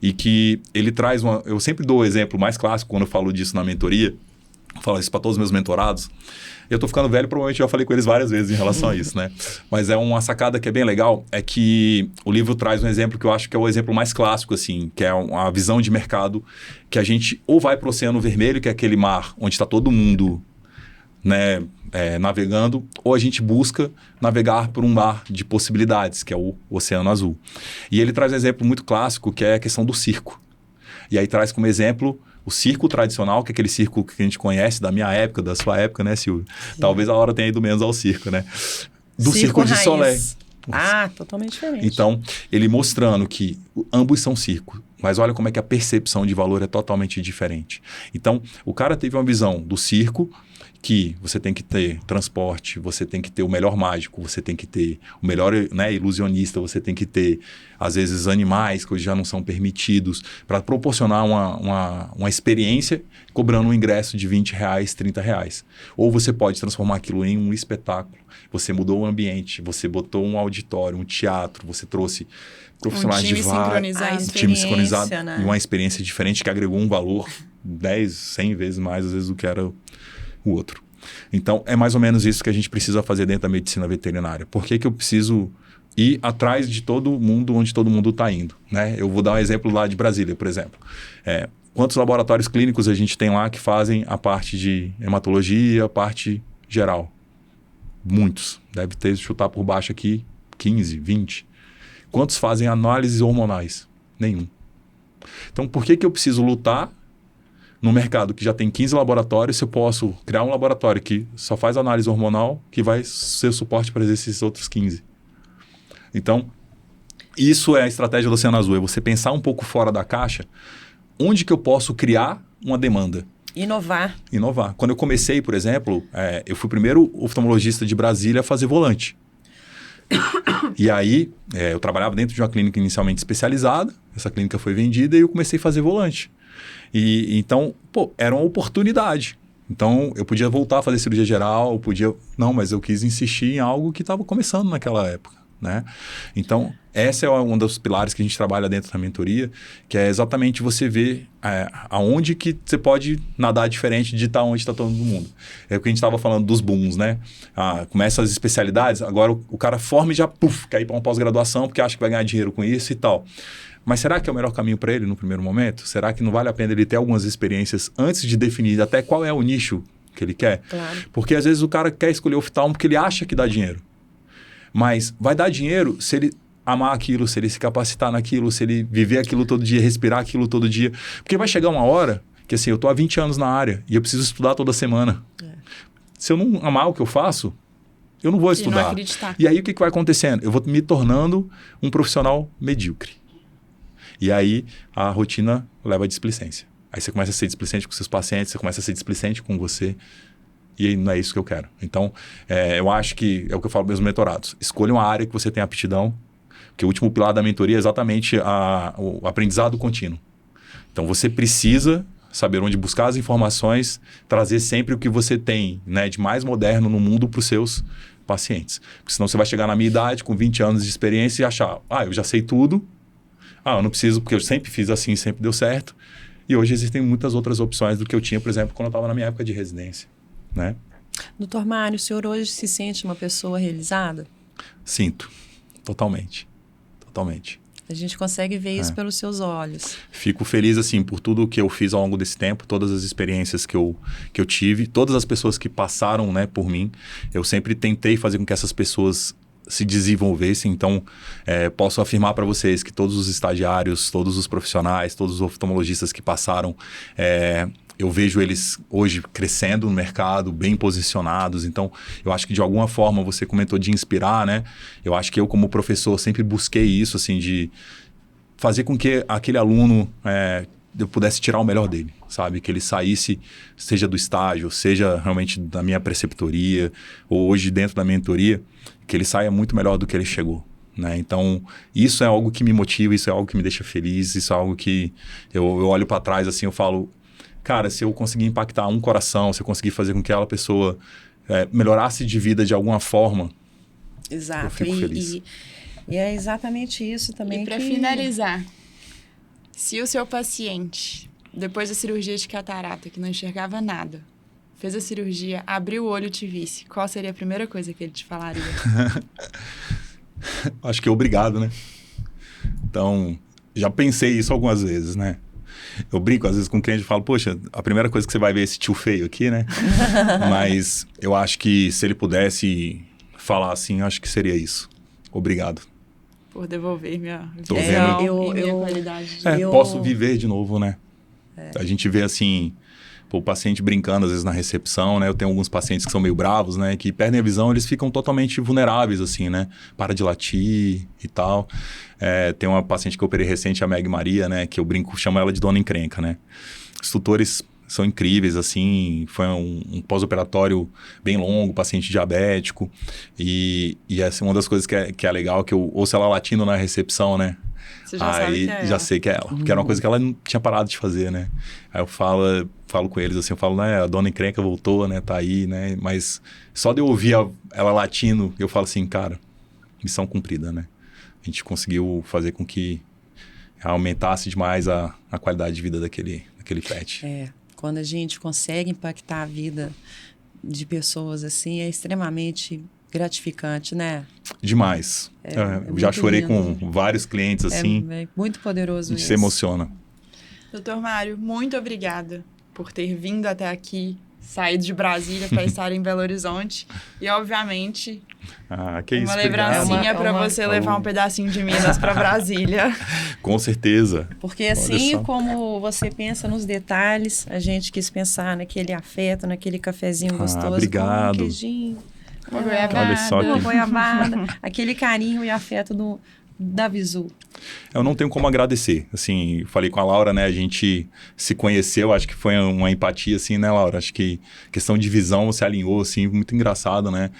E que ele traz eu sempre dou o exemplo mais clássico quando eu falo disso na mentoria. Eu falo isso para todos os meus mentorados. Eu tô ficando velho, provavelmente já falei com eles várias vezes em relação a isso, né? Mas é uma sacada que é bem legal, é que o livro traz um exemplo que eu acho que é o exemplo mais clássico, assim, que é uma visão de mercado, que a gente ou vai para o Oceano Vermelho, que é aquele mar onde está todo mundo, né, navegando, ou a gente busca navegar por um mar de possibilidades, que é o Oceano Azul. E ele traz um exemplo muito clássico, que é a questão do circo. E aí traz como exemplo o circo tradicional, que é aquele circo que a gente conhece da minha época, da sua época, né, Silvia? Sim. Talvez a Laura tenha ido menos ao circo, né? Do circo de Solé. Totalmente diferente. Então, ele mostrando que ambos são circo, Mas olha como é que a percepção de valor é totalmente diferente. Então, o cara teve uma visão do circo, que você tem que ter transporte, você tem que ter o melhor mágico, você tem que ter o melhor, né, ilusionista, você tem que ter, às vezes, animais que hoje já não são permitidos, para proporcionar uma experiência cobrando um ingresso de R$20, R$30. Ou você pode transformar aquilo em um espetáculo. Você mudou o ambiente, você botou um auditório, um teatro, você trouxe profissionais de sincronizado. time sincronizado, né? e uma experiência diferente que agregou um valor 10, 100 vezes mais, às vezes, do que era o outro. Então, é mais ou menos isso que a gente precisa fazer dentro da medicina veterinária. Por que eu preciso ir atrás de todo mundo onde todo mundo está indo, né? Eu vou dar um exemplo lá de Brasília, por exemplo. Quantos laboratórios clínicos a gente tem lá que fazem a parte de hematologia, a parte geral? Muitos. Deve ter, chutar por baixo aqui, 15, 20. Quantos fazem análises hormonais? Nenhum. Então, por que eu preciso lutar no mercado que já tem 15 laboratórios, se eu posso criar um laboratório que só faz análise hormonal, que vai ser suporte para esses outros 15? Então, isso é a estratégia do Oceano Azul, é você pensar um pouco fora da caixa, onde que eu posso criar uma demanda. Inovar. Quando eu comecei, por exemplo, eu fui o primeiro oftalmologista de Brasília a fazer volante. E aí, eu trabalhava dentro de uma clínica inicialmente especializada, essa clínica foi vendida e eu comecei a fazer volante. E então, era uma oportunidade. Então, eu podia voltar a fazer cirurgia geral, Não, mas eu quis insistir em algo que estava começando naquela época, né? Então, essa é um dos pilares que a gente trabalha dentro da mentoria, que é exatamente você ver aonde que você pode nadar diferente de estar onde está todo mundo. É o que a gente estava falando dos booms, né? Começa as especialidades, agora o cara forma e já, quer ir para uma pós-graduação porque acha que vai ganhar dinheiro com isso e tal. Mas será que é o melhor caminho para ele no primeiro momento? Será que não vale a pena ele ter algumas experiências antes de definir até qual é o nicho que ele quer? Claro. Porque às vezes o cara quer escolher oftalmo porque ele acha que dá dinheiro. Mas vai dar dinheiro se ele amar aquilo, se ele se capacitar naquilo, se ele viver aquilo todo dia, respirar aquilo todo dia. Porque vai chegar uma hora que assim, eu estou há 20 anos na área e eu preciso estudar toda semana. Se eu não amar o que eu faço, eu não vou estudar. Não acreditar. E aí o que vai acontecendo? Eu vou me tornando um profissional medíocre. E aí a rotina leva à displicência. Aí você começa a ser displicente com seus pacientes, você começa a ser displicente com você. E aí não é isso que eu quero. Então, eu acho que é o que eu falo para meus mentorados. Escolha uma área que você tem aptidão, porque o último pilar da mentoria é exatamente o aprendizado contínuo. Então, você precisa saber onde buscar as informações, trazer sempre o que você tem, né, de mais moderno no mundo para os seus pacientes. Porque senão você vai chegar na minha idade, com 20 anos de experiência, e achar, eu já sei tudo, eu não preciso, porque eu sempre fiz assim, sempre deu certo. E hoje existem muitas outras opções do que eu tinha, por exemplo, quando eu estava na minha época de residência, né? Doutor Mário, o senhor hoje se sente uma pessoa realizada? Sinto, totalmente. A gente consegue ver isso pelos seus olhos. Fico feliz, assim, por tudo que eu fiz ao longo desse tempo, todas as experiências que eu tive, todas as pessoas que passaram, né, por mim. Eu sempre tentei fazer com que essas pessoas se desenvolvessem. Então, posso afirmar para vocês que todos os estagiários, todos os profissionais, todos os oftalmologistas que passaram, eu vejo eles hoje crescendo no mercado, bem posicionados. Então, eu acho que de alguma forma, você comentou de inspirar, né? Eu acho que eu, como professor, sempre busquei isso, assim, de fazer com que aquele aluno eu pudesse tirar o melhor dele, sabe? Que ele saísse, seja do estágio, seja realmente da minha preceptoria, ou hoje dentro da mentoria, que ele saia muito melhor do que ele chegou, né? Então, isso é algo que me motiva, isso é algo que me deixa feliz, isso é algo que eu olho para trás, assim, eu falo, cara, se eu conseguir impactar um coração, se eu conseguir fazer com que aquela pessoa melhorasse de vida de alguma forma, exato. Eu fico feliz. E é exatamente isso também. E para finalizar, se o seu paciente, depois da cirurgia de catarata, que não enxergava nada, fez a cirurgia, abriu o olho e te visse, qual seria a primeira coisa que ele te falaria? Acho que é obrigado, né? Então, já pensei isso algumas vezes, né? Eu brinco às vezes com o cliente e falo, poxa, a primeira coisa que você vai ver é esse tio feio aqui, né? Mas eu acho que se ele pudesse falar assim, eu acho que seria isso. Obrigado. Por devolver minha Tô visão vendo. e minha qualidade de vida. Posso viver de novo, né? A gente vê assim, o paciente brincando, às vezes, na recepção, né? Eu tenho alguns pacientes que são meio bravos, né? Que perdem a visão, eles ficam totalmente vulneráveis, assim, né? Para de latir e tal. Tem uma paciente que eu operei recente, a Meg Maria, né? Que eu brinco, chamo ela de Dona Encrenca, né? Os tutores são incríveis, assim, foi um pós-operatório bem longo, paciente diabético, e assim, uma das coisas que é legal, que eu ouço ela latindo na recepção, né? Você já sabe que é já ela. sei que é ela, porque era uma coisa que ela não tinha parado de fazer, né? Aí eu falo com eles, assim, eu falo, né, a Dona Encrenca voltou, né, tá aí, né? Mas só de eu ouvir ela latindo, eu falo assim, cara, missão cumprida, né? A gente conseguiu fazer com que aumentasse demais a qualidade de vida daquele pet. Quando a gente consegue impactar a vida de pessoas assim, é extremamente gratificante, né? Demais. Eu já chorei lindo. com vários clientes, assim. É muito poderoso A gente isso. se emociona. Doutor Mário, muito obrigada por ter vindo até aqui, saído de Brasília para estar em Belo Horizonte. E, obviamente, Que isso, uma obrigado. lembrancinha para você levar um pedacinho de Minas para Brasília. Com certeza. Porque Olha assim só. como você pensa nos detalhes, a gente quis pensar naquele afeto, naquele cafezinho gostoso. Obrigado. Com um queijinho. Uma goiabada. Olha só Uma que- goiabada. Aquele carinho e afeto da Visu. Eu não tenho como agradecer. Assim, falei com a Laura, né? A gente se conheceu, acho que foi uma empatia, assim, né, Laura? Acho que questão de visão você alinhou, assim, muito engraçado, né?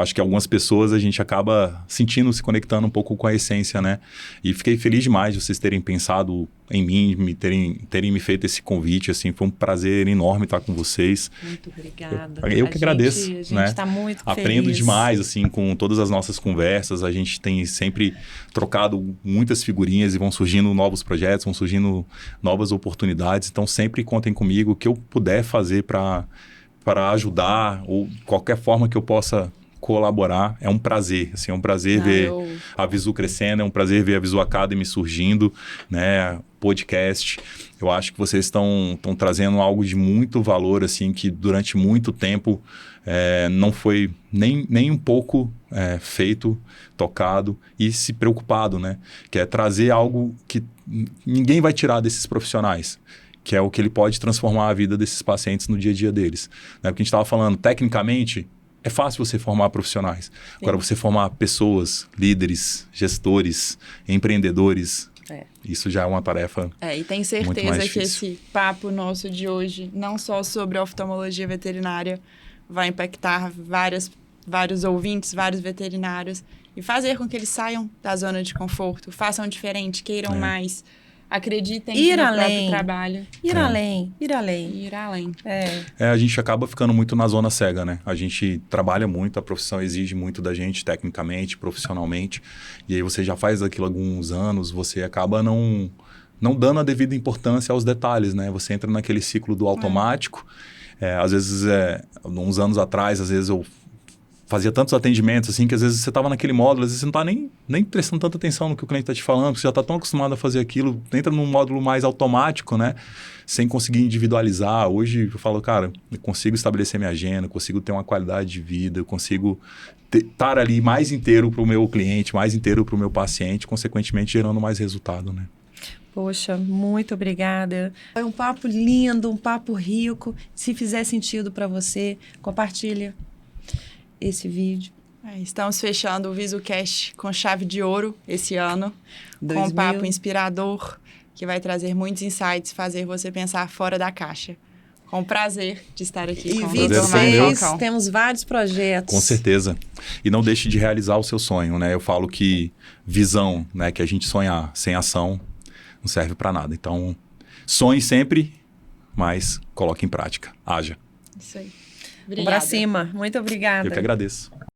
Acho que algumas pessoas a gente acaba sentindo, se conectando um pouco com a essência, né? E fiquei feliz demais de vocês terem pensado em mim, terem me feito esse convite, assim. Foi um prazer enorme estar com vocês. Muito obrigada. Eu que agradeço, A gente né? está muito Aprendo feliz. demais, assim, com todas as nossas conversas. A gente tem sempre trocado muitas figurinhas e vão surgindo novos projetos, vão surgindo novas oportunidades. Então, sempre contem comigo. O que eu puder fazer para ajudar ou qualquer forma que eu possa colaborar, é um prazer. Assim, é um prazer ver a Visu crescendo, é um prazer ver a Visu Academy surgindo, né? Podcast. Eu acho que vocês estão trazendo algo de muito valor, assim, que durante muito tempo não foi nem um pouco feito, tocado e se preocupado, né? Que é trazer algo que ninguém vai tirar desses profissionais, que é o que ele pode transformar a vida desses pacientes no dia a dia deles. Né? Porque a gente estava falando, tecnicamente, é fácil você formar profissionais. Agora, você formar pessoas, líderes, gestores, empreendedores, isso já é uma tarefa E tem muito certeza mais que difícil. esse papo nosso de hoje, não só sobre oftalmologia veterinária, vai impactar vários ouvintes, vários veterinários, e fazer com que eles saiam da zona de conforto, façam diferente, queiram mais, acreditem Ir no além. próprio trabalho. Ir além. Ir além. A gente acaba ficando muito na zona cega, né? A gente trabalha muito, a profissão exige muito da gente, tecnicamente, profissionalmente. E aí você já faz aquilo há alguns anos, você acaba não dando a devida importância aos detalhes, né? Você entra naquele ciclo do automático. Às vezes, uns anos atrás, às vezes eu fazia tantos atendimentos, assim, que às vezes você estava naquele módulo, às vezes você não está nem prestando tanta atenção no que o cliente está te falando, porque você já está tão acostumado a fazer aquilo, entra num módulo mais automático, né? Sem conseguir individualizar. Hoje eu falo, cara, eu consigo estabelecer minha agenda, eu consigo ter uma qualidade de vida, eu consigo estar ali mais inteiro para o meu cliente, mais inteiro para o meu paciente, consequentemente gerando mais resultado, né? Poxa, muito obrigada. Foi um papo lindo, um papo rico. Se fizer sentido para você, compartilha esse vídeo. Estamos fechando o VisuCast com chave de ouro esse ano, com 2000. um papo inspirador, que vai trazer muitos insights, fazer você pensar fora da caixa. Com o prazer de estar aqui E com o Prazer Dr. foi Mário meu. 26, Falcão. temos vários projetos. Com certeza. E não deixe de realizar o seu sonho, né? Eu falo que visão, né, que a gente sonhar sem ação não serve para nada. Então, sonhe sempre, mas coloque em prática. Haja. Isso aí. Vamos pra cima. Muito obrigada. Eu que agradeço.